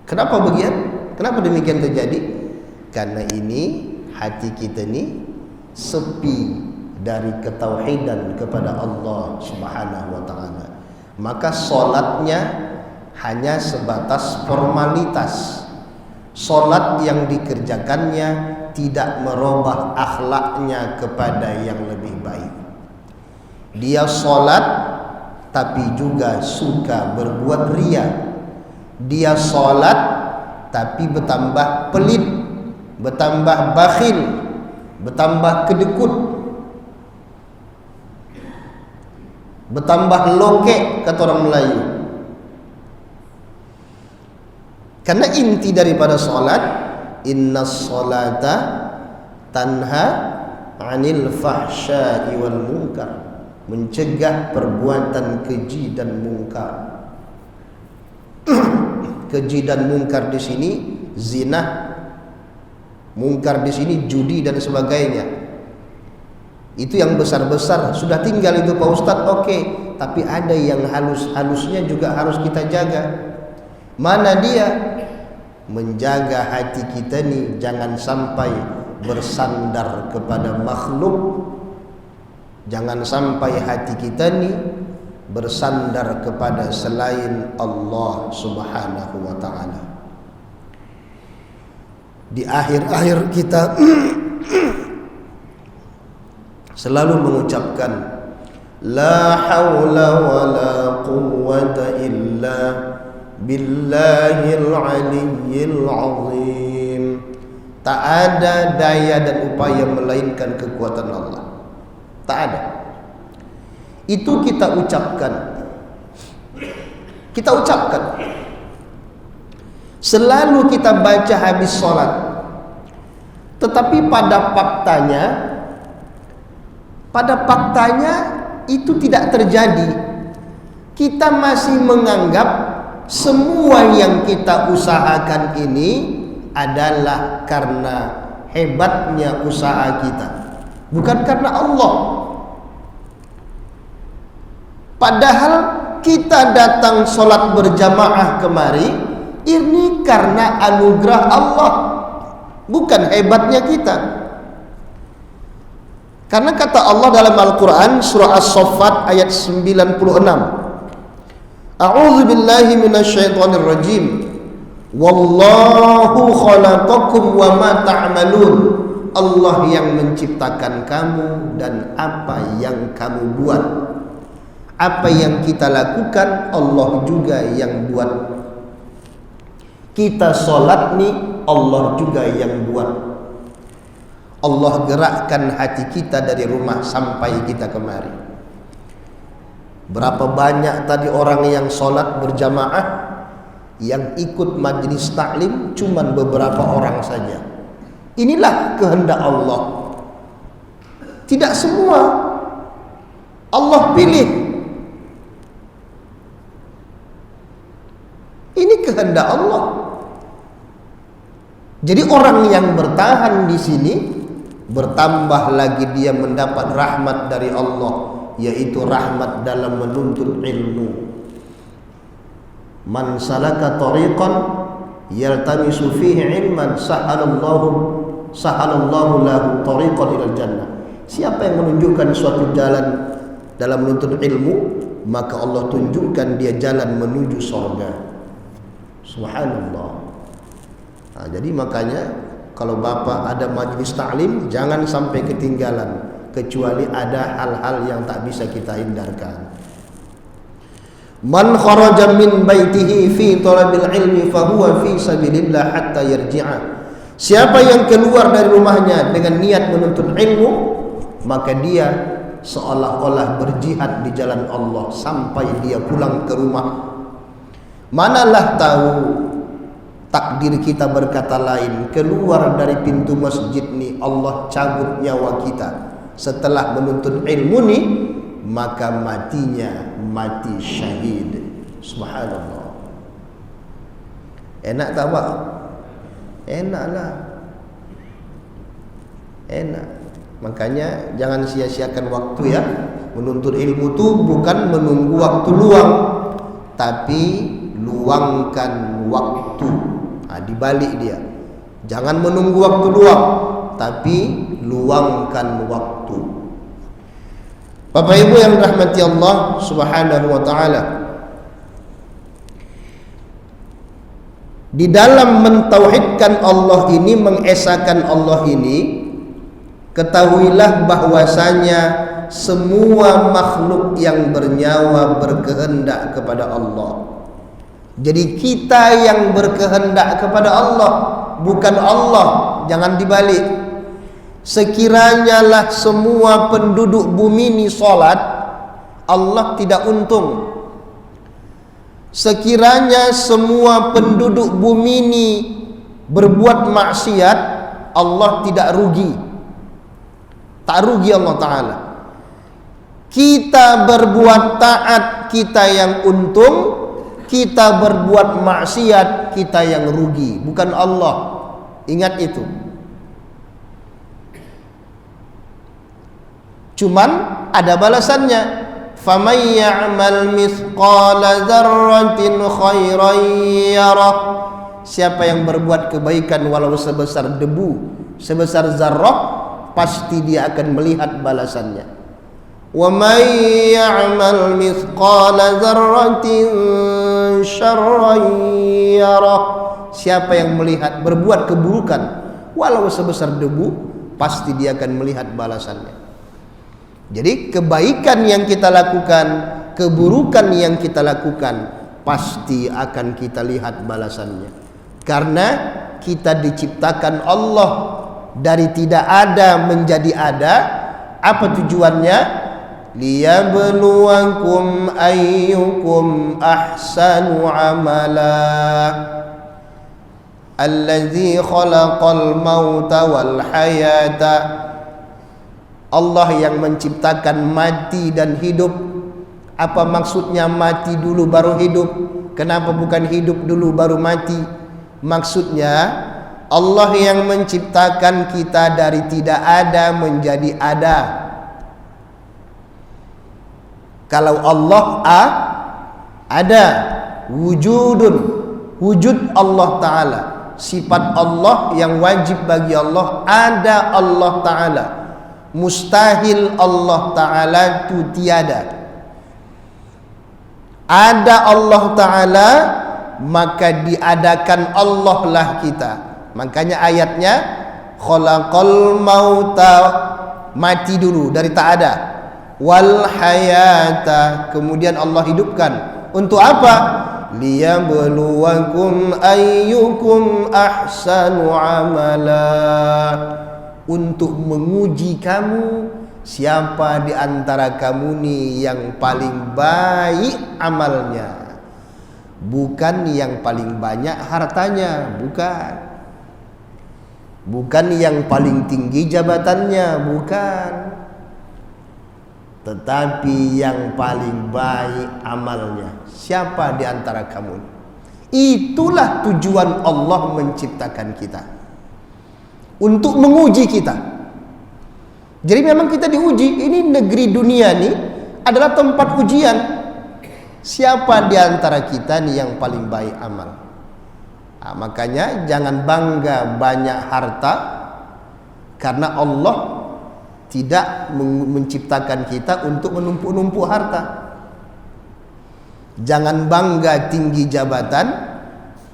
Kenapa begitu? Kenapa demikian terjadi? Karena ini hati kita ni sepi dari ketauhidan kepada Allah Subhanahu wa taala. Maka solatnya hanya sebatas formalitas. Solat yang dikerjakannya tidak merubah akhlaknya kepada yang lebih baik. Dia solat tapi juga suka berbuat riya. Dia solat tapi bertambah pelit, bertambah bakhil, bertambah kedekut, bertambah lokek, kata orang Melayu. Karena inti daripada solat, innas solata tanha anil fahsya'i wal munkar, mencegah perbuatan keji dan mungkar. Keji dan mungkar di sini zina, mungkar di sini judi dan sebagainya. Itu yang besar-besar sudah tinggal itu Pak Ustadz, oke. Tapi ada yang halus-halusnya juga harus kita jaga. Mana dia? Menjaga hati kita nih jangan sampai bersandar kepada makhluk. Jangan sampai hati kita nih bersandar kepada selain Allah Subhanahu wa taala. Di akhir-akhir kita selalu mengucapkan la haula wala quwwata illa billahil aliyyil azim. Tak ada daya dan upaya melainkan kekuatan Allah. Tak ada. Itu kita ucapkan. Kita ucapkan. Selalu kita baca habis sholat. Tetapi pada faktanya itu tidak terjadi. Kita masih menganggap semua yang kita usahakan ini adalah karena hebatnya usaha kita, bukan karena Allah. Padahal kita datang sholat berjamaah kemari ini karena anugerah Allah, bukan hebatnya kita. Karena kata Allah dalam Al-Quran surah As-Saffat ayat 96, A'udzu billahi minasyaitonir rajim. Wallahu khalaqakum wa ma ta'malun. Allah yang menciptakan kamu dan apa yang kamu buat. Apa yang kita lakukan Allah juga yang buat. Kita sholat nih Allah juga yang buat. Allah gerakkan hati kita dari rumah sampai kita kemari. Berapa banyak tadi orang yang sholat berjamaah, yang ikut majlis taklim cuman beberapa orang saja. Inilah kehendak Allah. Tidak semua Allah pilih. Ini kehendak Allah. Jadi orang yang bertahan di sini bertambah lagi dia mendapat rahmat dari Allah, yaitu rahmat dalam menuntut ilmu. Man salaka tariqan yaltamisu fihi ilman sahalallahu lahu tariqan ilal jannah. Siapa yang menunjukkan suatu jalan dalam menuntut ilmu, maka Allah tunjukkan dia jalan menuju surga. Subhanallah. Jadi makanya kalau Bapak ada majlis taklim jangan sampai ketinggalan. kecuali ada hal-hal yang tak bisa kita hindarkan. Man kharaja min baitihi fi talabil ilmi fahuwa fi sabilillah hatta yarji'a. Siapa yang keluar dari rumahnya dengan niat menuntut ilmu, maka dia seolah-olah berjihad di jalan Allah sampai dia pulang ke rumah. Manalah tahu takdir kita berkata lain, keluar dari pintu masjid ni Allah cabut nyawa kita setelah menuntut ilmu ni, maka matinya mati syahid. Subhanallah. Enak tak Pak? Enaklah. Enak. Makanya jangan sia-siakan waktu ya. Menuntut ilmu tu bukan menunggu waktu luang, tapi luangkan waktu. Dibalik dia. Jangan menunggu waktu luang, tapi luangkan waktu. Bapak Ibu yang dirahmati Allah Subhanahu wa taala, di dalam mentauhidkan Allah ini, mengesahkan Allah ini, ketahuilah bahwasanya semua makhluk yang bernyawa berkehendak kepada Allah. Jadi kita yang berkehendak kepada Allah, bukan Allah. Jangan dibalik. Sekiranya lah semua penduduk bumi ini solat, Allah tidak untung. Sekiranya semua penduduk bumi ini berbuat maksiat, Allah tidak rugi. Tak rugi Allah Ta'ala. Kita berbuat taat, kita yang untung. Kita berbuat maksiat, kita yang rugi, bukan Allah. Ingat itu. Cuman ada balasannya. Faman ya'mal mithqala dzarratin khairan yarah. Siapa yang berbuat kebaikan walau sebesar debu, sebesar zarrah, pasti dia akan melihat balasannya. Wa man ya'mal mithqala dzarratin syarran yarah. Siapa yang melihat berbuat keburukan walau sebesar debu, pasti dia akan melihat balasannya. Jadi kebaikan yang kita lakukan, keburukan yang kita lakukan, pasti akan kita lihat balasannya. Karena kita diciptakan Allah dari tidak ada menjadi ada. Apa tujuannya? Liyabluwakum ayyukum ahsanu amala. Allazi khalaqal mauta wal hayata. Allah yang menciptakan mati dan hidup. Apa maksudnya mati dulu baru hidup? Kenapa bukan hidup dulu baru mati? Maksudnya Allah yang menciptakan kita dari tidak ada menjadi ada. Kalau Allah ada, wujudun, wujud Allah Ta'ala, sifat Allah yang wajib bagi Allah, ada Allah Ta'ala. Mustahil Allah Ta'ala itu tiada. Ada Allah Ta'ala, maka diadakan Allah lah kita. Makanya ayatnya khalaqal mauta, mati dulu dari tak ada, wal hayata, kemudian Allah hidupkan. Untuk apa? Liyabluwakum ayyukum ahsanu amala. Untuk menguji kamu, siapa di antara kamu nih yang paling baik amalnya. Bukan yang paling banyak hartanya, bukan. Bukan yang paling tinggi jabatannya, bukan. Tetapi yang paling baik amalnya. Siapa di antara kamu? Itulah tujuan Allah menciptakan kita. Untuk menguji kita. Jadi memang kita diuji. Ini negeri dunia ini adalah tempat ujian. Siapa di antara kita nih yang paling baik amal? Makanya jangan bangga banyak harta, karena Allah tidak menciptakan kita untuk menumpuk-numpuk harta. Jangan bangga tinggi jabatan,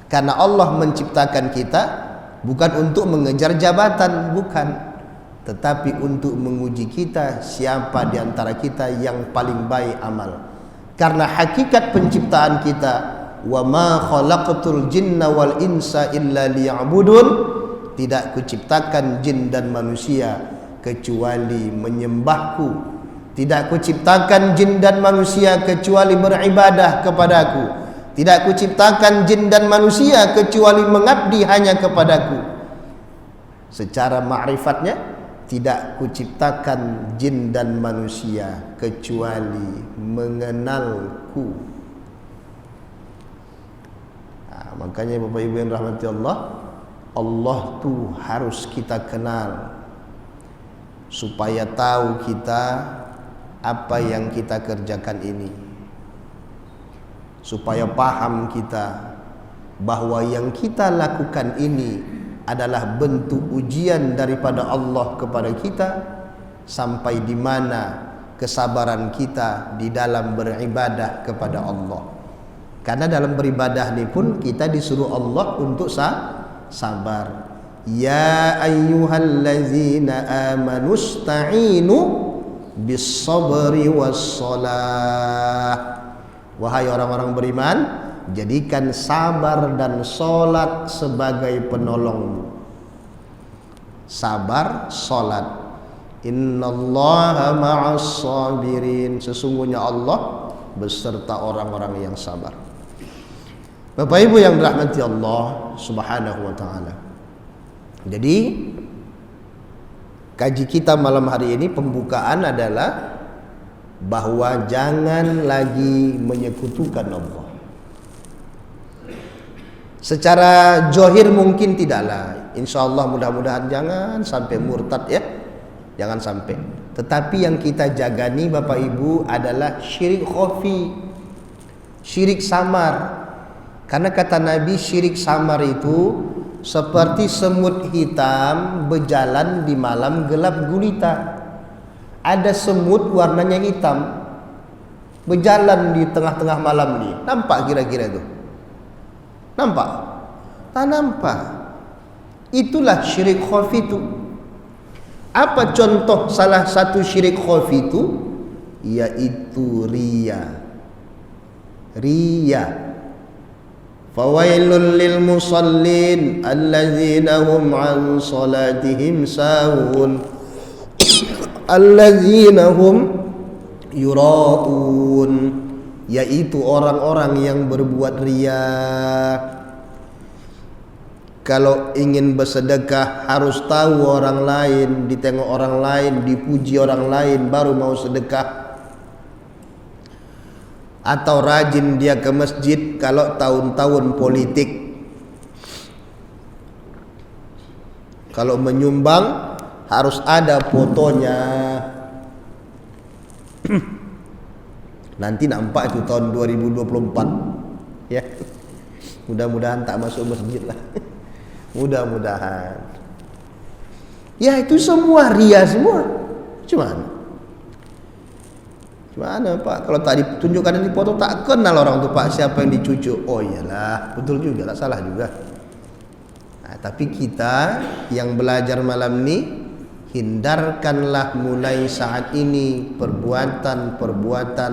karena Allah menciptakan kita bukan untuk mengejar jabatan, bukan. tetapi untuk menguji kita siapa di antara kita yang paling baik amal. Karena hakikat penciptaan kita, wa ma khalaqtul jinna wal insa illa liya'budun, tidak kuciptakan jin dan manusia kecuali menyembahku. Tidak kuciptakan jin dan manusia kecuali beribadah kepadaku. Tidak kuciptakan jin dan manusia kecuali mengabdi hanya kepadaku. Secara ma'rifatnya, tidak kuciptakan jin dan manusia kecuali mengenalku. Makanya Bapak Ibu yang rahmati Allah, Allah tuh harus kita kenal supaya tahu kita apa yang kita kerjakan ini, supaya paham kita bahwa yang kita lakukan ini adalah bentuk ujian daripada Allah kepada kita, sampai di mana kesabaran kita di dalam beribadah kepada Allah. Karena dalam beribadah ini pun kita disuruh Allah untuk sabar. Ya ayyuhallazina amanu sta'inu bis sabri was salah. Wahai orang-orang beriman, jadikan sabar dan solat sebagai penolongmu. Sabar, solat. Innallaha ma'as sabirin. Sesungguhnya Allah beserta orang-orang yang sabar. Bapak Ibu yang dirahmati Allah Subhanahu wa taala. Jadi kaji kita malam hari ini pembukaan adalah bahwa jangan lagi menyekutukan Allah. Secara zahir mungkin tidaklah, insyaallah mudah-mudahan jangan sampai murtad ya, jangan sampai. Tetapi yang kita jaga nih Bapak Ibu adalah syirik khafi, syirik samar. Karena kata Nabi, syirik samar itu seperti semut hitam berjalan di malam gelap gulita. Ada semut warnanya hitam berjalan di tengah-tengah malam nih. Nampak kira-kira itu? Nampak? Tak nampak. Itulah syirik khafi itu. Apa contoh salah satu syirik khafi itu? Yaitu riya. Riya. Fawailul lil musallin alladzina hum an salatihim sahun alladzina hum yura'un, yaitu orang-orang yang berbuat riya. Kalau ingin bersedekah harus tahu orang lain, ditengok orang lain, dipuji orang lain baru mau sedekah. Atau rajin dia ke masjid kalau tahun-tahun politik. Kalau menyumbang harus ada fotonya. Nanti nampak itu tahun 2024 ya. Mudah-mudahan tak masuk masjid lah. Mudah-mudahan. Ya itu semua ria semua. Gimana Pak? Kalau tak ditunjukkan di foto tak kenal orang tu Pak siapa yang dicucuk. Oh iyalah, betul juga, tak salah juga. Nah, tapi kita yang belajar malam ni, hindarkanlah mulai saat ini perbuatan-perbuatan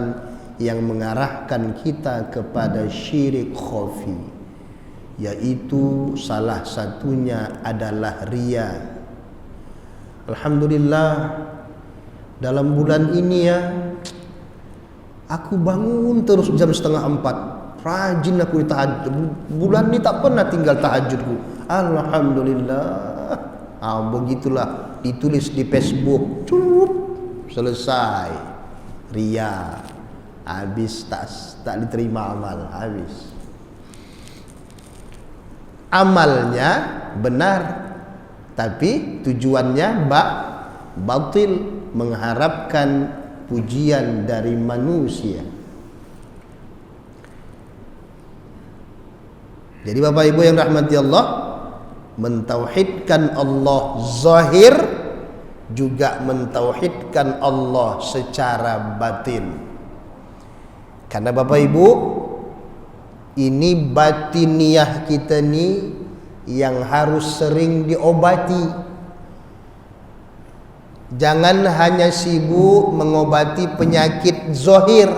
yang mengarahkan kita kepada syirik khafi, yaitu salah satunya adalah riya. Alhamdulillah dalam bulan ini ya, aku bangun terus jam 3:30. Rajin aku di tahajud. Bulan ini tak pernah tinggal tahajudku. Alhamdulillah. Begitulah ditulis di Facebook. Cup, selesai. Ria. Habis tak diterima amal. Habis. Amalnya benar, tapi tujuannya batil, mengharapkan pujian dari manusia. Jadi Bapak Ibu yang rahmati Allah, mentauhidkan Allah zahir juga mentauhidkan Allah secara batin. Karena Bapak Ibu, ini batiniyah kita ni yang harus sering diobati. Jangan hanya sibuk mengobati penyakit zahir.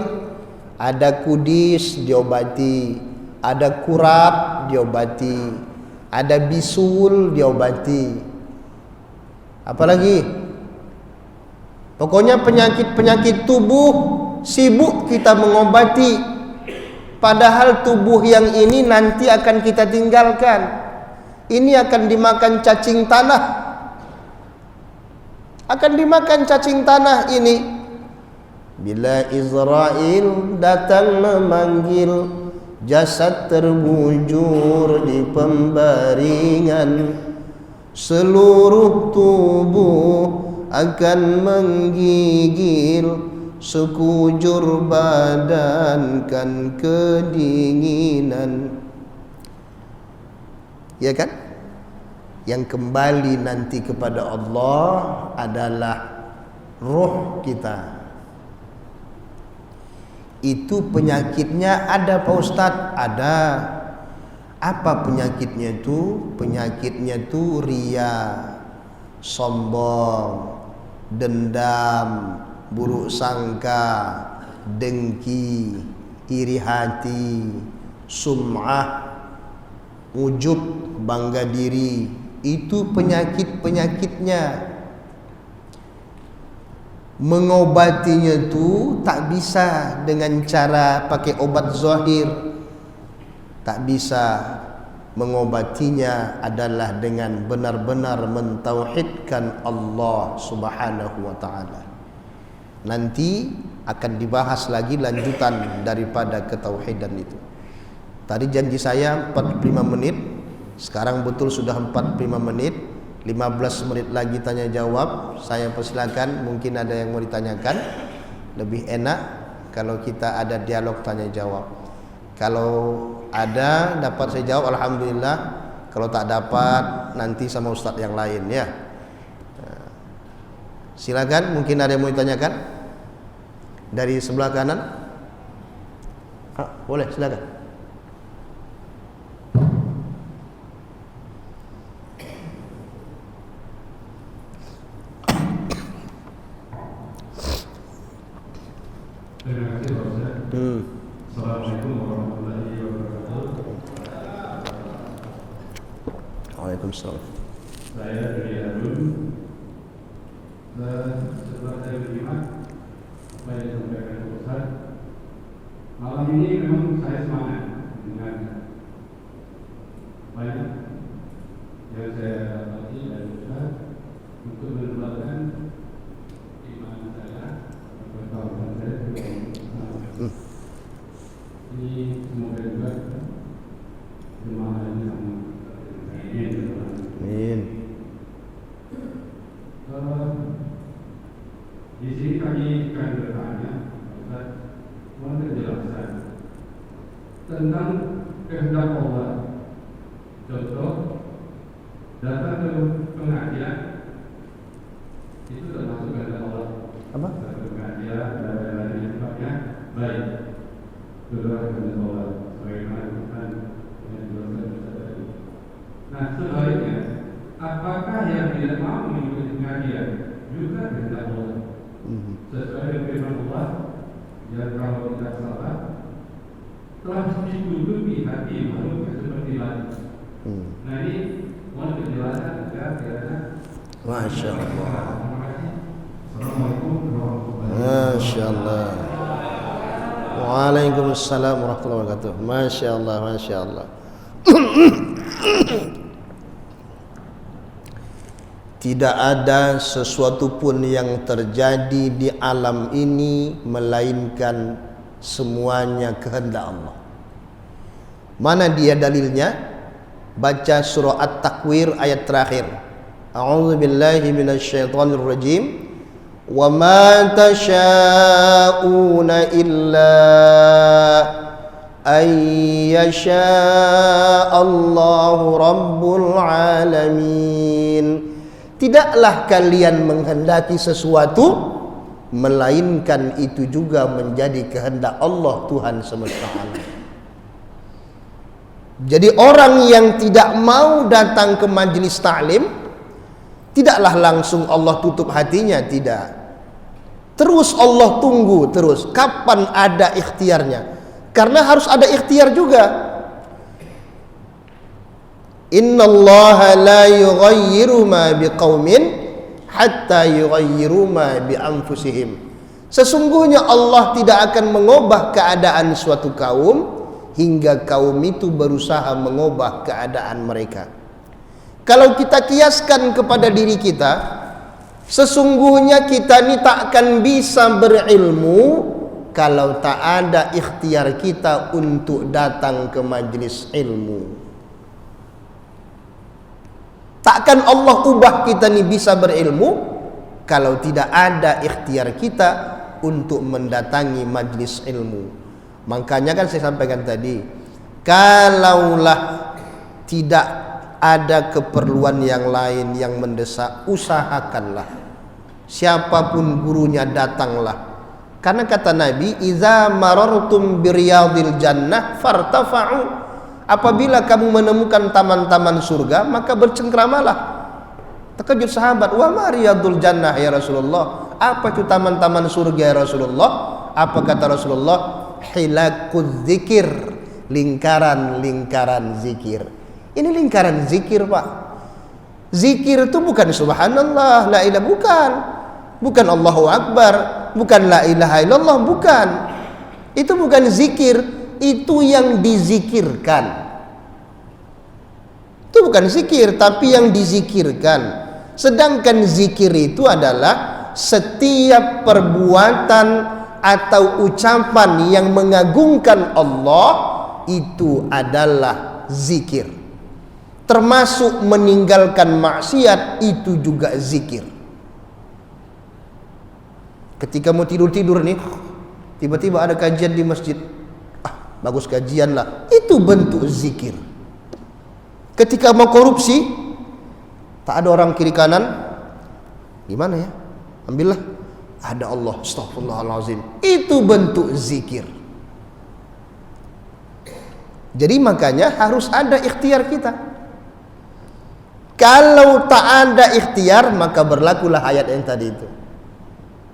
Ada kudis diobati, ada kurap diobati, ada bisul diobati. Apalagi? Pokoknya penyakit-penyakit tubuh sibuk kita mengobati. Padahal tubuh yang ini nanti akan kita tinggalkan. Ini akan dimakan cacing tanah. Akan dimakan cacing tanah ini. Bila Israel datang memanggil, jasad terbujur di pembaringan, seluruh tubuh akan menggigil, sekujur badan kan kedinginan. Ya kan? Yang kembali nanti kepada Allah adalah roh kita. Itu penyakitnya ada Pak Ustadz? Ada. Apa penyakitnya itu? Penyakitnya itu ria, sombong, dendam, buruk sangka, dengki, iri hati, sum'ah, ujub, bangga diri. Itu penyakit-penyakitnya. Mengobatinya itu tak bisa dengan cara pakai obat zahir. Tak bisa. Mengobatinya adalah dengan benar-benar mentauhidkan Allah Subhanahu wa ta'ala. Nanti akan dibahas lagi lanjutan daripada ketauhidan itu. Tadi janji saya 45 menit. Sekarang betul sudah 45 menit. 15 menit lagi tanya jawab. Saya persilakan, mungkin ada yang mau ditanyakan. Lebih enak kalau kita ada dialog tanya jawab. Kalau ada dapat saya jawab, alhamdulillah. Kalau tak dapat, nanti sama ustadz yang lain ya. Silakan, mungkin ada yang mau ditanyakan dari sebelah kanan. Boleh, silakan. Terima kasih Pak Ustaz. Assalamualaikum warahmatullahi wabarakatuh. Waalaikumsalam. Saya dari Arun. Setelah saya menyimak apa yang disampaikan Pak Ustaz, malam ini memang saya semangat dengan banyak yang saya dapati dari Ustaz untuk menambahkan iman saya, pertauhidan saya. Ini semoga juga jemaah ini sama. Amin. Di sini kami akan bertanya, Ustaz, mohon penjelasan tentang kehendak Allah. Contoh, datang ke pengajian itu termasuk kehendak Allah. Apa? Datang ke pengajian dan yang sifatnya baik. Kedua kehendak Allah. Bagaimana Tuhan yang dijelaskan Ustaz tadi. Nah, sebaliknya, apakah yang tidak mau mengikuti pengajian juga kehendak Allah? Sesuai dengan firman Allah, yang kalau tidak salah telah ditutupi hati makhluk seperti langit. Nah ini mohon penjelasan agar kiranya. Masya Allah. Terima kasih. Assalamualaikum warahmatullahi wabarakatuh. Masya Allah. Waalaikumsalam warahmatullahi wabarakatuh. Masya Allah, Masya Allah. Tidak ada sesuatu pun yang terjadi di alam ini melainkan semuanya kehendak Allah. Mana dia dalilnya? Baca surah At-Takwir ayat terakhir. A'udzu billahi minasyaitonir rajim. Wa ma tasha'una illa ay yasha Allahu rabbul alamin. Tidaklah kalian menghendaki sesuatu melainkan itu juga menjadi kehendak Allah Tuhan semesta alam. Jadi orang yang tidak mau datang ke majlis ta'lim, Tidaklah langsung Allah tutup hatinya, tidak. Terus Allah tunggu terus kapan ada ikhtiarnya. Karena harus ada ikhtiar juga. Innallaha la yughayyiru ma biqaumin hatta yughayyiru ma bi anfusihim. Sesungguhnya Allah tidak akan mengubah keadaan suatu kaum hingga kaum itu berusaha mengubah keadaan mereka. Kalau kita kiaskan kepada diri kita, sesungguhnya kita ini tak akan bisa berilmu kalau tak ada ikhtiar kita untuk datang ke majlis ilmu. Takkan Allah ubah kita ini bisa berilmu kalau tidak ada ikhtiar kita untuk mendatangi majlis ilmu. Makanya kan saya sampaikan tadi, kalaulah tidak ada keperluan yang lain yang mendesak, usahakanlah siapapun gurunya datanglah. Karena kata Nabi, "Idza marartum biriyadil jannah fartafa'u." Apabila kamu menemukan taman-taman surga, maka bercengkramalah. Terkejut sahabat, "Wa ma riyadul jannah ya Rasulullah?" Apa itu taman-taman surga ya Rasulullah? Apa kata Rasulullah? Hilakuz zikir, lingkaran-lingkaran zikir. Ini lingkaran zikir, Pak. Zikir itu bukan subhanallah, la ilaha, bukan Allahu akbar, bukan la ilaha illallah, bukan. Itu bukan zikir, itu yang dizikirkan. Itu bukan zikir, tapi yang dizikirkan. Sedangkan zikir itu adalah setiap perbuatan atau ucapan yang mengagungkan Allah, itu adalah zikir. Termasuk meninggalkan maksiat itu juga zikir. Ketika mau tidur-tidur nih, tiba-tiba ada kajian di masjid, bagus kajian lah, itu bentuk zikir. Ketika mau korupsi, tak ada orang kiri kanan, gimana ya, ambillah, ada Allah, astagfirullahalazim, itu bentuk zikir. Jadi makanya harus ada ikhtiar kita. Kalau tak ada ikhtiar, maka berlakulah ayat yang tadi itu.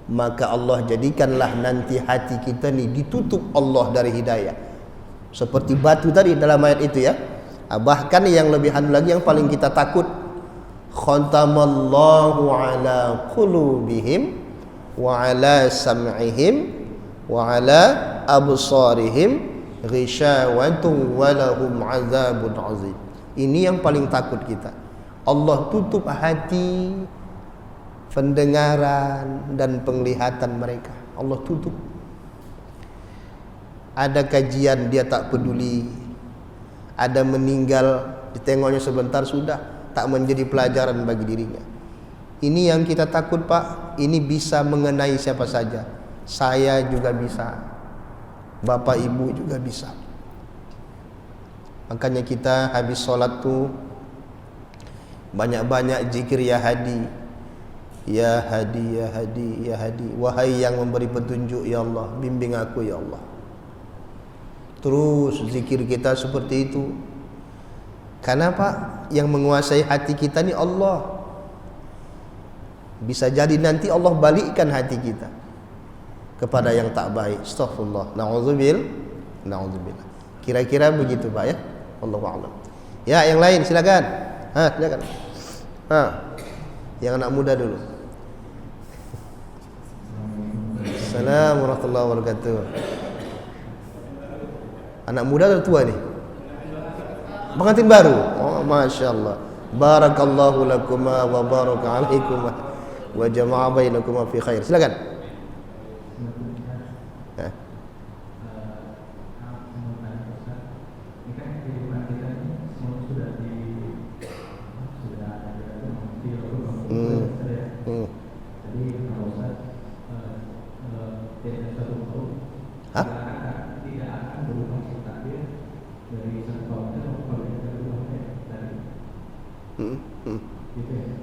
Maka Allah jadikanlah nanti hati kita ni ditutup Allah dari hidayah. Seperti batu tadi dalam ayat itu ya. Bahkan yang lebih anu lagi, yang paling kita takut, khatamallahu ala qulubihim wa ala sam'ihim wa ala absarihim ghishawatun wa lahum azabun azim. Ini yang paling takut kita. Allah tutup hati, pendengaran dan penglihatan mereka. Allah tutup. Ada kajian dia tak peduli, ada meninggal ditengoknya sebentar sudah, tak menjadi pelajaran bagi dirinya. Ini yang kita takut, Pak. Ini bisa mengenai siapa saja. Saya juga bisa, bapak ibu juga bisa. Makanya kita habis sholat tuh banyak-banyak zikir ya hadi, ya hadi, ya hadi, ya hadi. Wahai yang memberi petunjuk ya Allah, bimbing aku ya Allah. Terus zikir kita seperti itu. Karena Pak, yang menguasai hati kita ni Allah. Bisa jadi nanti Allah balikkan hati kita kepada yang tak baik. Astaghfirullah. Na'udzubillah. Kira-kira begitu Pak ya. Allahu a'lam. Ya, yang lain silakan. Silakan. Yang anak muda dulu. Assalamualaikum warahmatullahi wabarakatuh. Anak muda atau tua nih? Pengantin baru. Oh, Masya Allah. Barakallahu lakuma wa baraka alaikuma wa jama'a bainakuma fi khair. Silakan.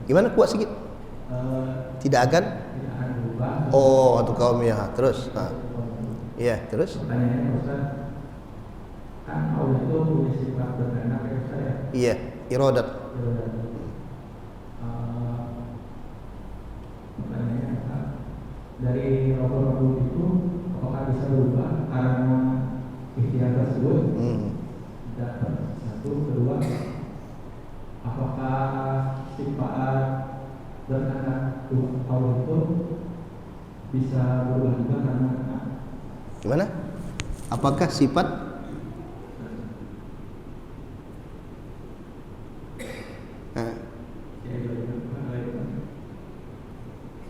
Gimana, kuat sedikit? Tidak akan? Oh, atau kaum ya. Terus? Iya, terus? Pertanyaannya Ustaz, kan Allah itu punya sifat beranak ya Ustaz ya? Iya, iradat. dari rokok-rokok itu apakah bisa berubah karena ikhtiar tersebut? Dan satu, kedua, apakah sifat berkata Allah itu bisa berubah juga karena gimana? Apakah sifat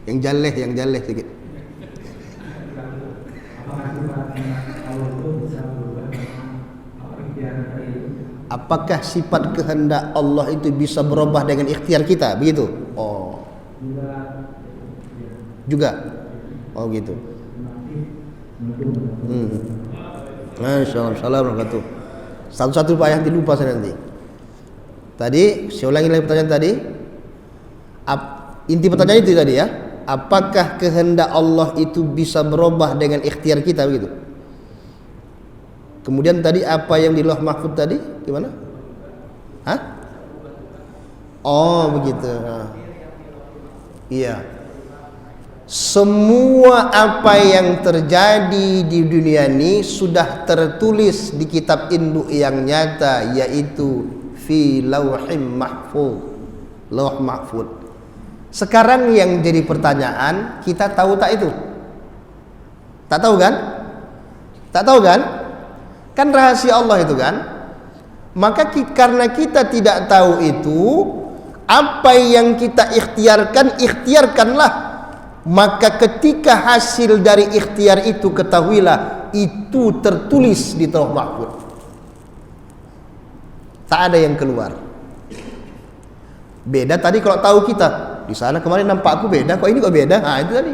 yang jaleh sedikit. Apakah sifat kehendak Allah itu bisa berubah dengan ikhtiar kita? Begitu? Oh. Juga? Oh gitu. Masya Allah. Assalamualaikum. Satu-satu Pak yang dilupa saya nanti. Tadi, saya ulangi lagi pertanyaan tadi. Inti pertanyaan itu tadi ya. Apakah kehendak Allah itu bisa berubah dengan ikhtiar kita begitu? Kemudian tadi apa yang di Lauh Mahfuz tadi gimana? Hah? Oh begitu. Iya. Semua apa yang terjadi di dunia ini sudah tertulis di kitab induk yang nyata, yaitu fi lauhim mahfuz. Lauh Mahfuz. Sekarang yang jadi pertanyaan, kita tahu tak itu? Tak tahu kan? Tak tahu kan? Kan rahasia Allah itu kan? Maka karena kita tidak tahu itu, apa yang kita ikhtiarkan, ikhtiarkanlah. Maka ketika hasil dari ikhtiar itu, ketahuilah itu tertulis di Lauh Mahfuz. Tak ada yang keluar. Beda tadi kalau tahu kita. Di sana kemarin nampakku beda, kok ini kok beda? Nah itu tadi.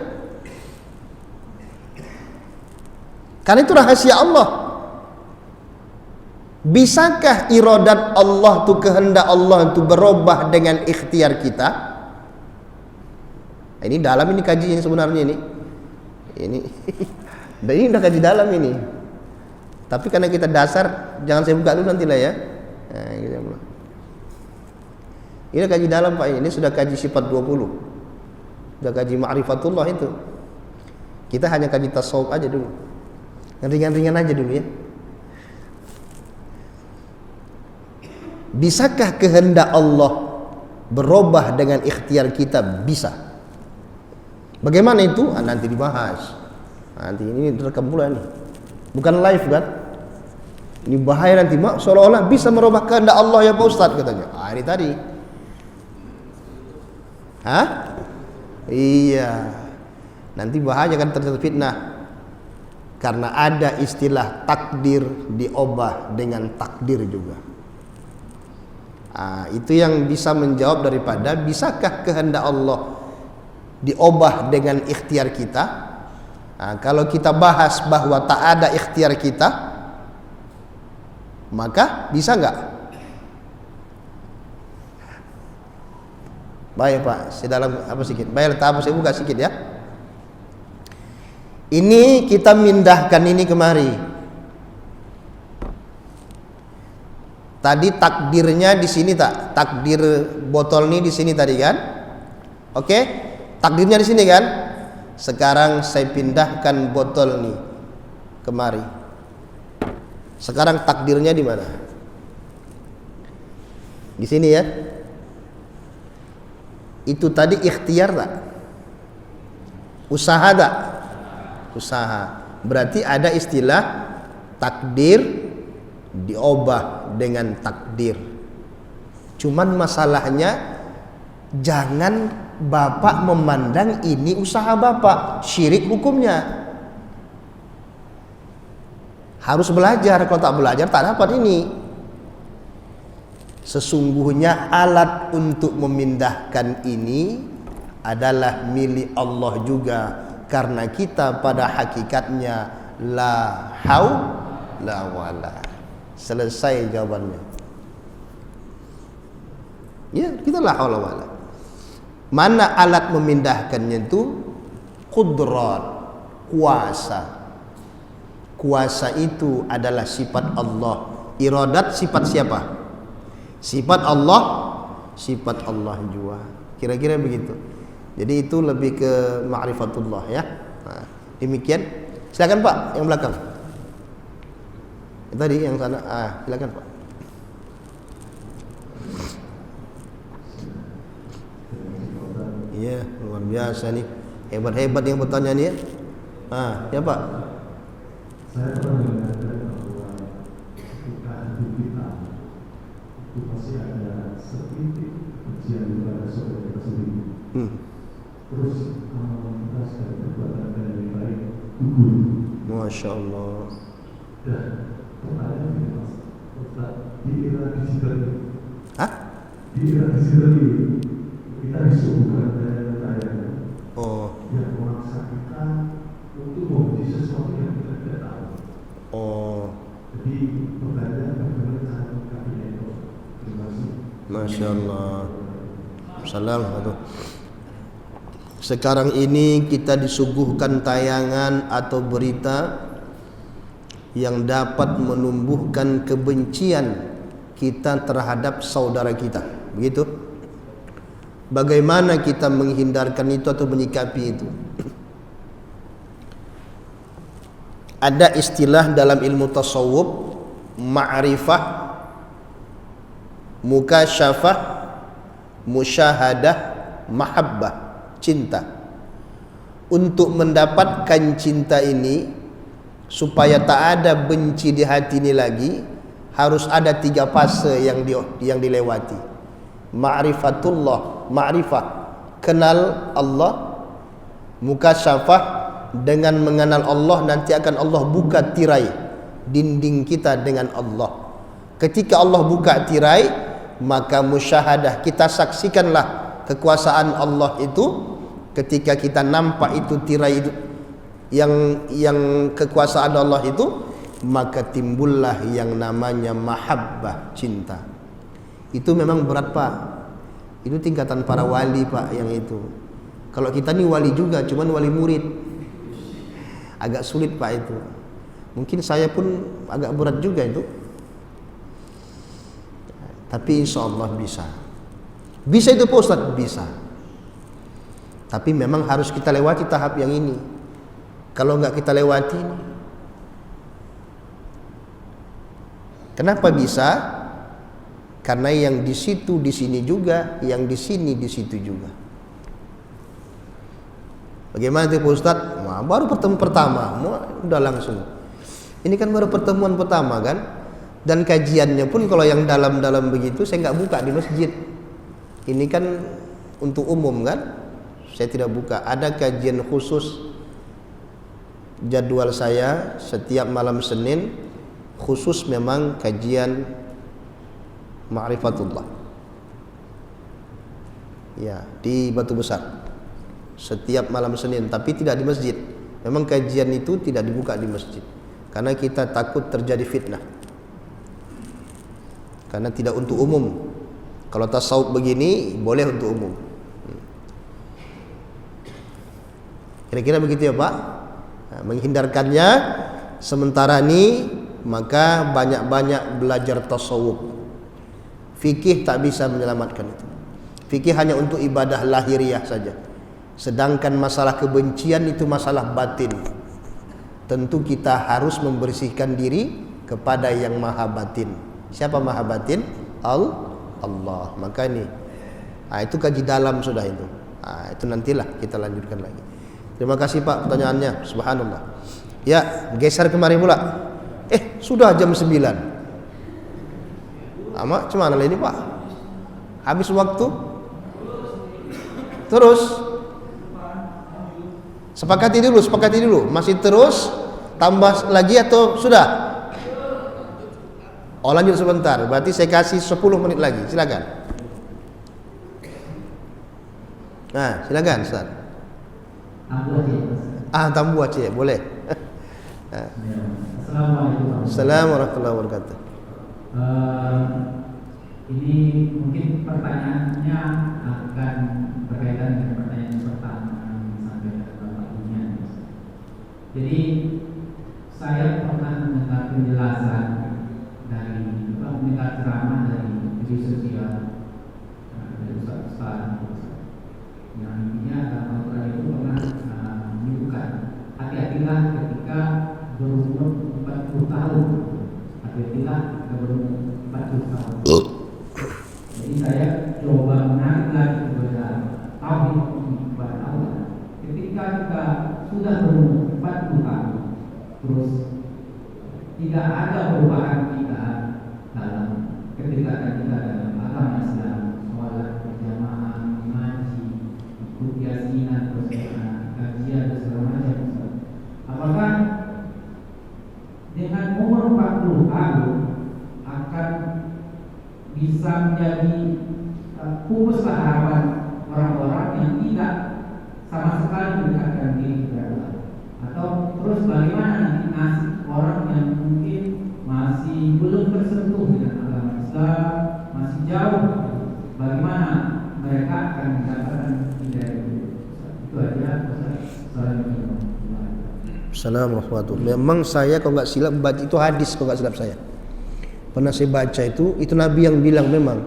Karena itu rahasia Allah. Bisakah iradat Allah tu, kehendak Allah itu berubah dengan ikhtiar kita? Ini dalam ini kajian sebenarnya ini. Dan ini udah kaji dalam ini. Tapi karena kita dasar, jangan saya buka dulu nanti lah ya. Nah, gitu. Ini kaji dalam Pak, ini sudah kaji sifat 20. Sudah kaji ma'rifatullah itu. Kita hanya kaji tasawuf aja dulu. Ringan-ringan aja dulu ya. Bisakah kehendak Allah berubah dengan ikhtiar kita? Bisa. Bagaimana itu? Nanti dibahas. Nanti ini direkam pula nih. Bukan live kan? Ini bahaya nanti Mak, seolah-olah bisa merubah kehendak Allah ya Pak Ustadz katanya. Ini tadi. Hah? Iya. Nanti bahaya kan terjadi fitnah. Karena ada istilah takdir diubah dengan takdir juga. Itu yang bisa menjawab daripada bisakah kehendak Allah diubah dengan ikhtiar kita. Kalau kita bahas bahwa tak ada ikhtiar kita, maka bisa enggak? Baik Pak, sedalam apa sedikit. Baik, letak apa saya buka sedikit ya. Ini kita mindahkan ini kemari. Tadi takdirnya di sini tak? Takdir botol ini di sini tadi kan? Oke? Takdirnya di sini kan? Sekarang saya pindahkan botol ini kemari. Sekarang takdirnya di mana? Di sini ya. Itu tadi ikhtiar tak? Usaha tak? Usaha. Berarti ada istilah takdir diubah dengan takdir. Cuman masalahnya jangan Bapak memandang ini usaha Bapak, syirik hukumnya. Harus belajar, kalau tak belajar tak dapat ini. Sesungguhnya alat untuk memindahkan ini adalah milik Allah juga, karena kita pada hakikatnya la haula wala. Selesai jawabannya. Ya, kita la haula wala. Mana alat memindahkannya itu? Qudrat, kuasa. Kuasa itu adalah sifat Allah. Iradat sifat siapa? Sifat Allah, sifat Allah juga. Kira-kira begitu. Jadi itu lebih ke ma'rifatullah ya. Demikian. Silakan Pak, yang belakang. Tadi yang sana. Silakan Pak. Iya, luar biasa nih. Hebat-hebat yang bertanya nih ya. Ya Pak. Saya pernah mendengar bahwa ketika hidup kita itu pasti ada setitik ujian kepada saudara kita sendiri. Terus amal kita sebagai perbuatan yang lebih baik gugur. Masya Allah. Dan pertanyaan ini Mas, Ustaz, di era digital ini, di era digital ini kita disuguhkan dengan tayangan yang memaksa kita untuk membeli sesuatu yang kita tidak tahu. Jadi pertanyaan bagaimana cara menyikapinya itu? Terima kasih. Masya Allah. Salam. Sekarang ini kita disuguhkan tayangan atau berita yang dapat menumbuhkan kebencian kita terhadap saudara kita. Begitu? Bagaimana kita menghindarkan itu atau menyikapi itu? Ada istilah dalam ilmu tasawuf, ma'rifah, mukasyafah, musyahadah, mahabbah, cinta. Untuk mendapatkan cinta ini, supaya tak ada benci di hati ini lagi, harus ada 3 fase yang dilewati. Ma'rifatullah, ma'rifah, kenal Allah. Mukasyafah, dengan mengenal Allah nanti akan Allah buka tirai dinding kita dengan Allah. Ketika Allah buka tirai, maka musyahadah, kita saksikanlah kekuasaan Allah itu. Ketika kita nampak itu tirai itu yang kekuasaan Allah itu, maka timbullah yang namanya mahabbah, cinta. Itu memang berat Pak. Itu tingkatan para wali Pak yang itu. Kalau kita nih wali juga, cuman wali murid. Agak sulit Pak itu. Mungkin saya pun agak berat juga itu. Tapi insya Allah bisa. Bisa itu Pak Ustadz? Bisa. Tapi memang harus kita lewati tahap yang ini. Kalau enggak kita lewati, kenapa bisa? Karena yang di situ di sini juga, yang di sini di situ juga. Bagaimana itu Pak Ustadz? Wah, baru pertemuan pertama, udah langsung. Ini kan baru pertemuan pertama kan? Dan kajiannya pun kalau yang dalam-dalam begitu saya nggak buka di masjid. Ini kan untuk umum kan? Saya tidak buka. Ada kajian khusus. Jadwal saya setiap malam Senin khusus memang kajian Ma'rifatullah. Ya, di Batu Besar. Setiap malam Senin, tapi tidak di masjid. Memang kajian itu tidak dibuka di masjid karena kita takut terjadi fitnah. Karena tidak untuk umum. Kalau tasawuf begini boleh untuk umum. Kira-kira begitu ya Pak. Nah, menghindarkannya sementara ini, maka banyak-banyak belajar tasawuf. Fikih tak bisa menyelamatkan itu. Fikih hanya untuk ibadah lahiriah saja. Sedangkan masalah kebencian itu masalah batin. Tentu kita harus membersihkan diri kepada yang maha batin. Siapa maha batin? Allah. Maka ini itu kaji dalam sudah itu. Itu nantilah kita lanjutkan lagi. Terima kasih Pak pertanyaannya. Subhanallah. Ya, geser kemari pula. Sudah jam 9. Ama cuman ini Pak. Habis waktu. Terus sepakati dulu. Masih terus tambah lagi atau sudah? Oh, lanjut sebentar. Berarti saya kasih 10 menit lagi. Silakan. Nah, silakan Ustaz. Tambu Aceh, boleh. Assalamualaikum warahmatullahi wabarakatuh. Ini mungkin pertanyaannya akan berkaitan dengan pertanyaan pertama yang disampaikan Bapak Bunya. Jadi saya pernah mendengar penjelasan dari mendengar ceramah dari media sosial dari Ustaz yang intinya Al-Quran itu pernah menyebutkan hati-hatilah ketika berumur 40 tahun. Hati-hatilah ketika berumur 40 tahun. Jadi saya coba menarik kepada tauhid kepada Allah. Ketika kita sudah berumur 40 tahun, terus tidak ada perubahan kita dalam kedekatan kita dalam agama Islam, sholat berjamaah, ngaji, ikut yasinan, bersama kajian dan segala macam. Apakah dengan umur 40 tahun akan bisa menjadi pupuslah harapan orang-orang yang tidak sama sekali mendekatkan diri kepada Allah? Atau terus bagaimana nanti nasib orang yang mungkin masih belum tersentuh dengan agama Islam, masih jauh, bagaimana mereka akan mendapatkan hidayah itu? Itu aja. Assalamualaikum. Memang saya kalau nggak silap baca itu hadis, kalau nggak silap saya pernah saya baca itu Nabi yang bilang memang.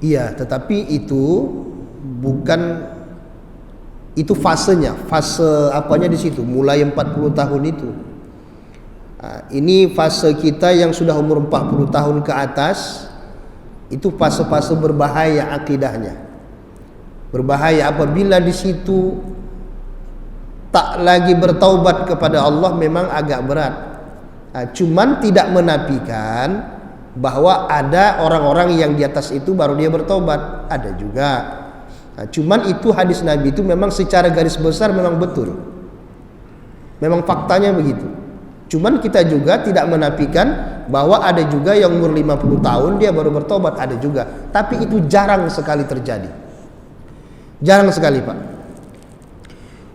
Iya, tetapi itu bukan, itu fasenya, fase apanya di situ, mulai 40 tahun itu. Ini fase kita yang sudah umur 40 tahun ke atas, itu fase-fase berbahaya akidahnya. Berbahaya apabila di situ tak lagi bertaubat kepada Allah, memang agak berat. Cuman tidak menafikan bahwa ada orang-orang yang di atas itu baru dia bertobat, ada juga. Cuman itu hadis Nabi itu memang secara garis besar memang betul, memang faktanya begitu. Cuman kita juga tidak menafikan bahwa ada juga yang umur 50 tahun dia baru bertobat, ada juga. Tapi itu jarang sekali terjadi, jarang sekali Pak.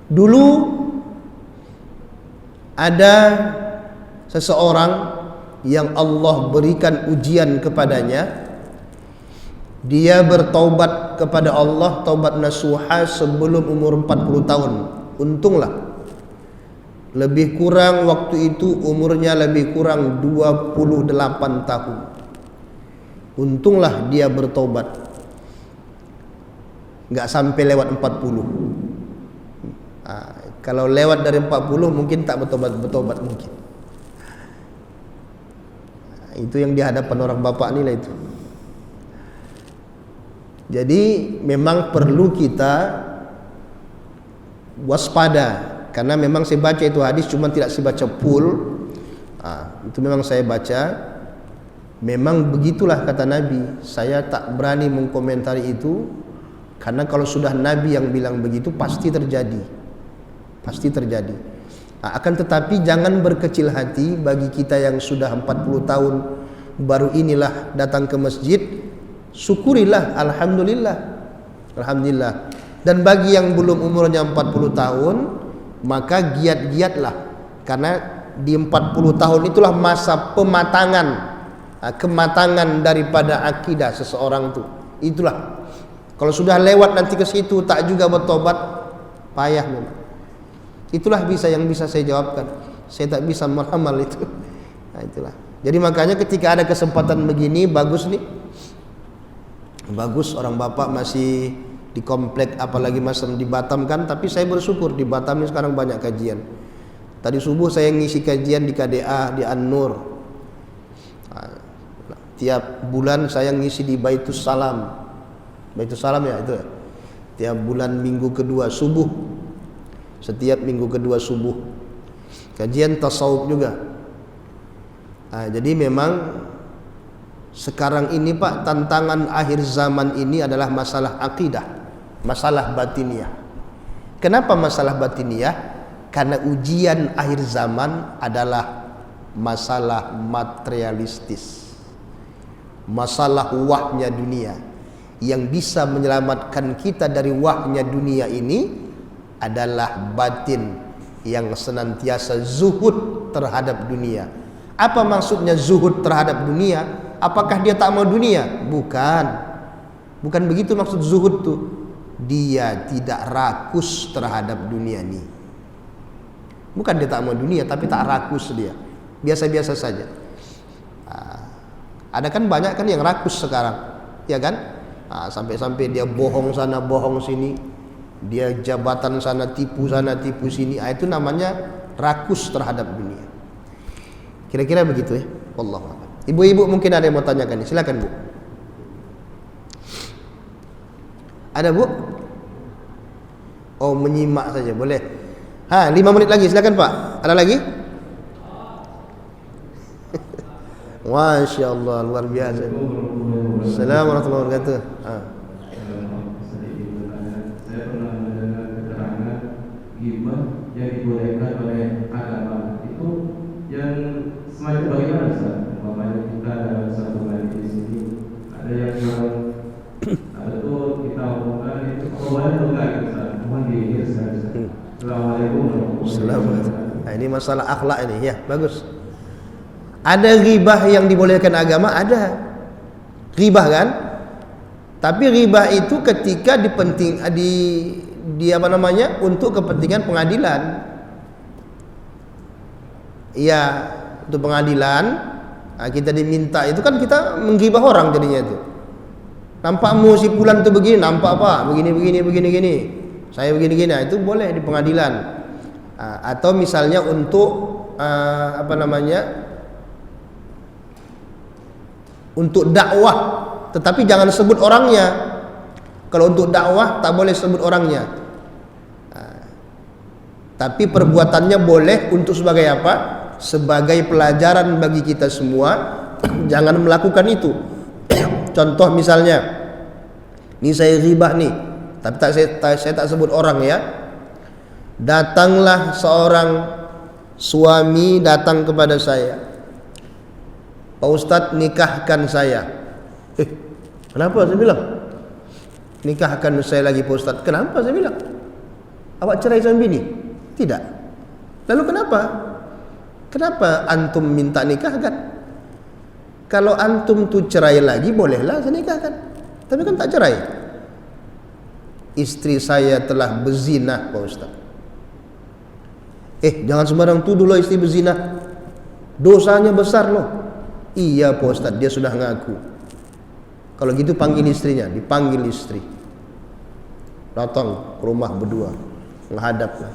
Dulu ada seseorang yang Allah berikan ujian kepadanya, dia bertaubat kepada Allah taubat nasuha sebelum umur 40 tahun. Untunglah, lebih kurang waktu itu umurnya lebih kurang 28 tahun. Untunglah dia bertaubat, nggak sampai lewat 40. Kalau lewat dari 40 mungkin tak bertobat mungkin. Itu yang dihadapan orang bapak ni lah itu. Jadi memang perlu kita waspada, karena memang saya baca itu hadis, cuma tidak saya baca full. Itu memang saya baca. Memang begitulah kata Nabi. Saya tak berani mengkomentari itu, karena kalau sudah Nabi yang bilang begitu pasti terjadi, pasti terjadi. Akan tetapi jangan berkecil hati bagi kita yang sudah 40 tahun baru inilah datang ke masjid. Syukurilah, alhamdulillah, alhamdulillah. Dan bagi yang belum umurnya 40 tahun, maka giat-giatlah, karena di 40 tahun itulah masa pematangan, kematangan daripada akidah seseorang itu. Itulah. Kalau sudah lewat nanti ke situ tak juga bertobat, payah memang. Itulah yang bisa saya jawabkan. Saya tak bisa meramal itu. Nah, itulah. Jadi makanya ketika ada kesempatan begini, bagus nih. Bagus orang bapak masih di komplek, apalagi masa di Batam kan. Tapi saya bersyukur di Batam ini sekarang banyak kajian. Tadi subuh saya ngisi kajian di KDA di An-Nur. Tiap bulan saya ngisi di Baitus Salam. Baitus Salam ya itu ya. Tiap bulan minggu kedua subuh. Setiap minggu kedua subuh kajian tasawuf juga. Jadi memang sekarang ini Pak, tantangan akhir zaman ini adalah masalah akidah, masalah batiniah. Kenapa masalah batiniah? Karena ujian akhir zaman adalah masalah materialistis, masalah wahnya dunia. Yang bisa menyelamatkan kita dari wahnya dunia ini adalah batin yang senantiasa zuhud terhadap dunia. Apa maksudnya zuhud terhadap dunia? Apakah dia tak mau dunia? Bukan. Bukan begitu maksud zuhud tuh. Dia tidak rakus terhadap dunia ini. Bukan dia tak mau dunia, tapi tak rakus dia. Biasa-biasa saja. Ada kan banyak kan yang rakus sekarang, ya kan? Sampai-sampai dia bohong sana, bohong sini. dia jabatan sana tipu sini, itu namanya rakus terhadap dunia. Kira-kira begitu ya. Wallahu a'lam. Ibu-ibu mungkin ada yang mau tanyakan nih, silakan Bu. Ada Bu? Oh, menyimak saja boleh. 5 menit lagi, silakan Pak. Ada lagi? Masya Allah, luar biasa. Assalamualaikum warahmatullahi wabarakatuh. Saya pernah mendengar keterangan ghibah yang dibolehkan oleh agama itu yang semacam bagaimana Ustaz? Umpamanya kita ada satu majlis di sini, ada yang bilang ada tuh kita omongkan itu boleh atau enggak Ustaz? Mohon dijelaskan Ustaz. Assalamualaikum warahmatullahi wabarakatuh. Ini masalah akhlak ini ya, bagus. Ada ghibah yang dibolehkan agama, ada ghibah kan? Tapi ghibah itu ketika untuk kepentingan pengadilan. Iya, untuk pengadilan kita diminta itu kan kita menggibah orang jadinya itu. Nampakmu si fulan itu begini, nampak apa? Begini. Saya begini, itu boleh di pengadilan. Atau misalnya untuk untuk dakwah, tetapi jangan sebut orangnya. Kalau untuk dakwah tak boleh sebut orangnya. Tapi perbuatannya boleh untuk sebagai apa? Sebagai pelajaran bagi kita semua. Jangan melakukan itu. Contoh misalnya, ini saya ghibah nih, tapi saya tak sebut orang ya. Datanglah seorang suami datang kepada saya, Pak Ustadz nikahkan saya. Kenapa saya bilang? Nikahkan saya lagi Pak Ustadz. Kenapa saya bilang? Awak cerai sama bini? Tidak. Lalu kenapa? Kenapa antum minta nikahkan? Kalau antum tuh cerai lagi, bolehlah saya nikahkan. Tapi kan tak cerai. Istri saya telah berzina Pak Ustadz. Jangan sembarang tuduh loh istri berzina. Dosanya besar loh. Iya Pak Ustadz, dia sudah ngaku. Kalau gitu panggil istrinya, dipanggil istri. Datang ke rumah berdua, menghadaplah,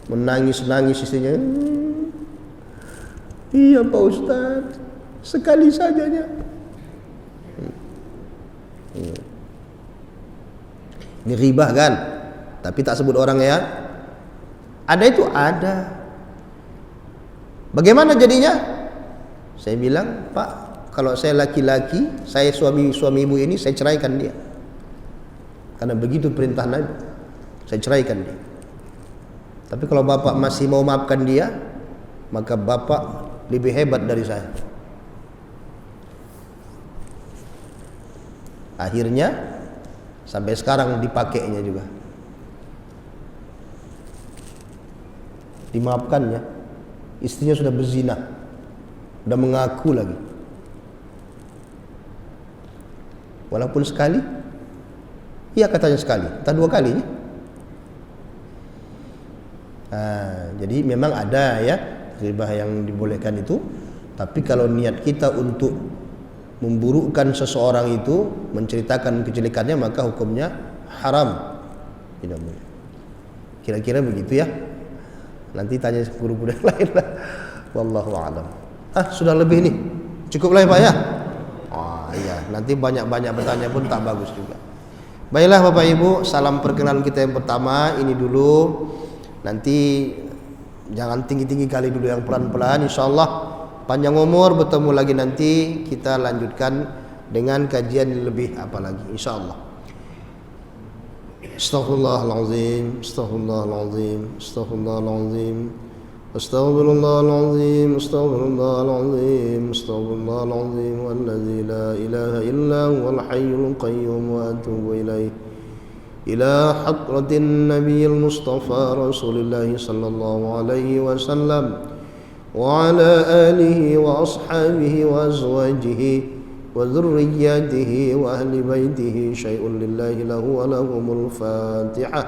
menangis istrinya. Iya Pak Ustadz, sekali sajanya. Ini ghibah kan? Tapi tak sebut orang ya. Ada itu ada. Bagaimana jadinya? Saya bilang, Pak, kalau saya laki-laki, saya suami ibu ini, saya ceraikan dia. Karena begitu perintah Nabi, saya ceraikan dia. Tapi kalau bapak masih mau maafkan dia, maka bapak lebih hebat dari saya. Akhirnya sampai sekarang dipakainya juga, dimaafkannya. Istrinya sudah berzina, sudah mengaku lagi, walaupun sekali. Iya katanya sekali, entah dua kalinya. Jadi memang ada ya ghibah yang dibolehkan itu. Tapi kalau niat kita untuk memburukkan seseorang itu, menceritakan kejelekannya, maka hukumnya haram, tidak boleh. Kira-kira begitu ya. Nanti tanya guru-guru yang lain lah. Wallahu a'lam. Sudah lebih nih, cukup lah ya Pak ya. Iya, nanti banyak-banyak bertanya pun tak bagus juga. Baiklah Bapak Ibu, salam perkenalan kita yang pertama ini dulu. Nanti jangan tinggi-tinggi kali dulu, yang pelan-pelan. Insyaallah panjang umur, bertemu lagi nanti kita lanjutkan dengan kajian yang lebih apa lagi insyaallah. Astaghfirullahalazim, astaghfirullahalazim, astaghfirullahalazim, astaghfirullahalazim, astaghfirullahalazim, astaghfirullahalazim, wallazi la ilaha illa huwal hayyul qayyum wa atubu ilaih. إلى حضرة النبي المصطفى رسول الله صلى الله عليه وسلم وعلى آله وأصحابه وأزواجه وذرياته وأهل بيته شيء لله له ولهم الفاتحة.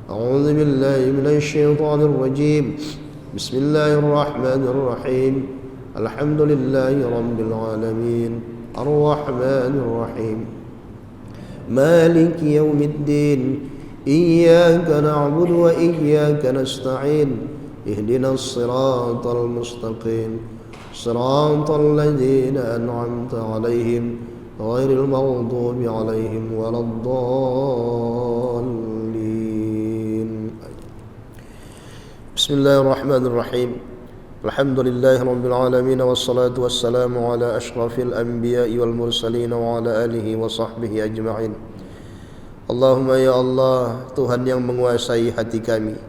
أعوذ بالله من الشيطان الرجيم. بسم الله الرحمن الرحيم. الحمد لله رب العالمين الرحمن الرحيم مالك يوم الدين إياك نعبد وإياك نستعين اهدنا الصراط المستقيم صراط الذين أنعمت عليهم غير المغضوب عليهم ولا الضالين. بسم الله الرحمن الرحيم. الحمد لله رب العالمين والصلاة والسلام على أشرف الأنبياء والمرسلين وعلى آله وصحبه أجمعين. Allahumma ya Allah, Tuhan yang menguasai hati kami,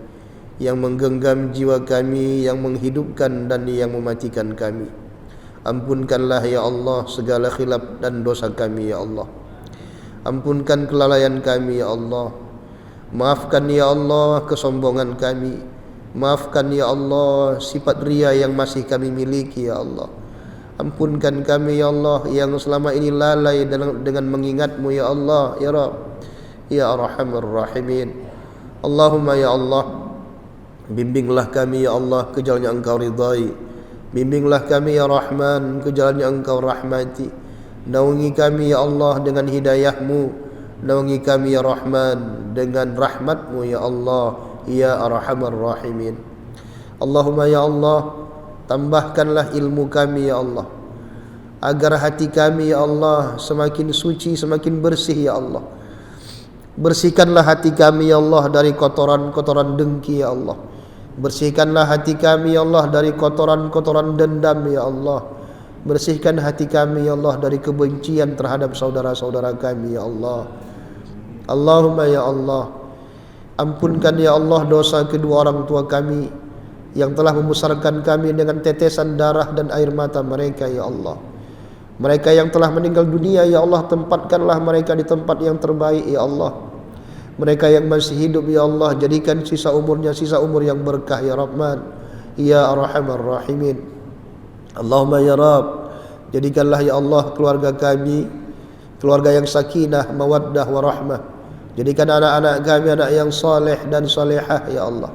yang menggenggam jiwa kami, yang menghidupkan dan yang mematikan kami. Ampunkanlah ya Allah segala khilaf dan dosa kami ya Allah. Ampunkan kelalaian kami ya Allah. Maafkan ya Allah kesombongan kami. Maafkan ya Allah sifat ria yang masih kami miliki ya Allah. Ampunkan kami ya Allah yang selama ini lalai dengan mengingat-Mu ya Allah ya Rabb, ya Arhamar Rahimin. Allahumma ya Allah, bimbinglah kami ya Allah ke jalan yang Engkau ridai. Bimbinglah kami ya Rahman ke jalan yang Engkau rahmati. Naungi kami ya Allah dengan hidayah-Mu. Naungi kami ya Rahman dengan rahmat-Mu ya Allah, ya Arhamar Rahimin. Allahumma ya Allah, tambahkanlah ilmu kami ya Allah, agar hati kami ya Allah semakin suci, semakin bersih ya Allah. Bersihkanlah hati kami ya Allah dari kotoran-kotoran dengki ya Allah. Bersihkanlah hati kami ya Allah dari kotoran-kotoran dendam ya Allah. Bersihkan hati kami ya Allah dari kebencian terhadap saudara-saudara kami ya Allah. Allahumma ya Allah, ampunkan ya Allah dosa kedua orang tua kami yang telah membesarkan kami dengan tetesan darah dan air mata mereka ya Allah. Mereka yang telah meninggal dunia ya Allah, tempatkanlah mereka di tempat yang terbaik ya Allah. Mereka yang masih hidup ya Allah, jadikan sisa umurnya sisa umur yang berkah ya Rahman, ya Arhamar Rahimin. Allahumma ya Rabb, jadikanlah ya Allah keluarga kami keluarga yang sakinah, mawaddah, warahmah. Jadikan anak-anak kami anak yang saleh dan salihah ya Allah.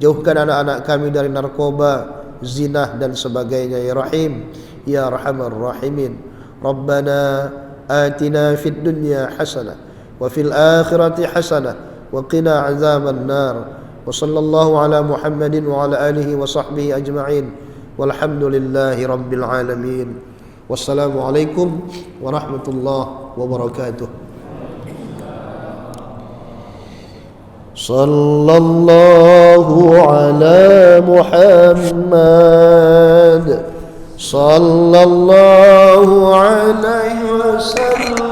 Jauhkan anak-anak kami dari narkoba, zina dan sebagainya ya Rahim, ya Arhamar Rahimin. Rabbana atina fid dunya hasanah wa fil akhirati hasanah wa qina azaban nar. Wa sallallahu ala Muhammadin wa ala alihi wa sahbihi ajma'in. Walhamdulillahi rabbil alamin. Wassalamualaikum warahmatullahi wabarakatuh. Sallallahu ala Muhammad sallallahu alaihi wasallam.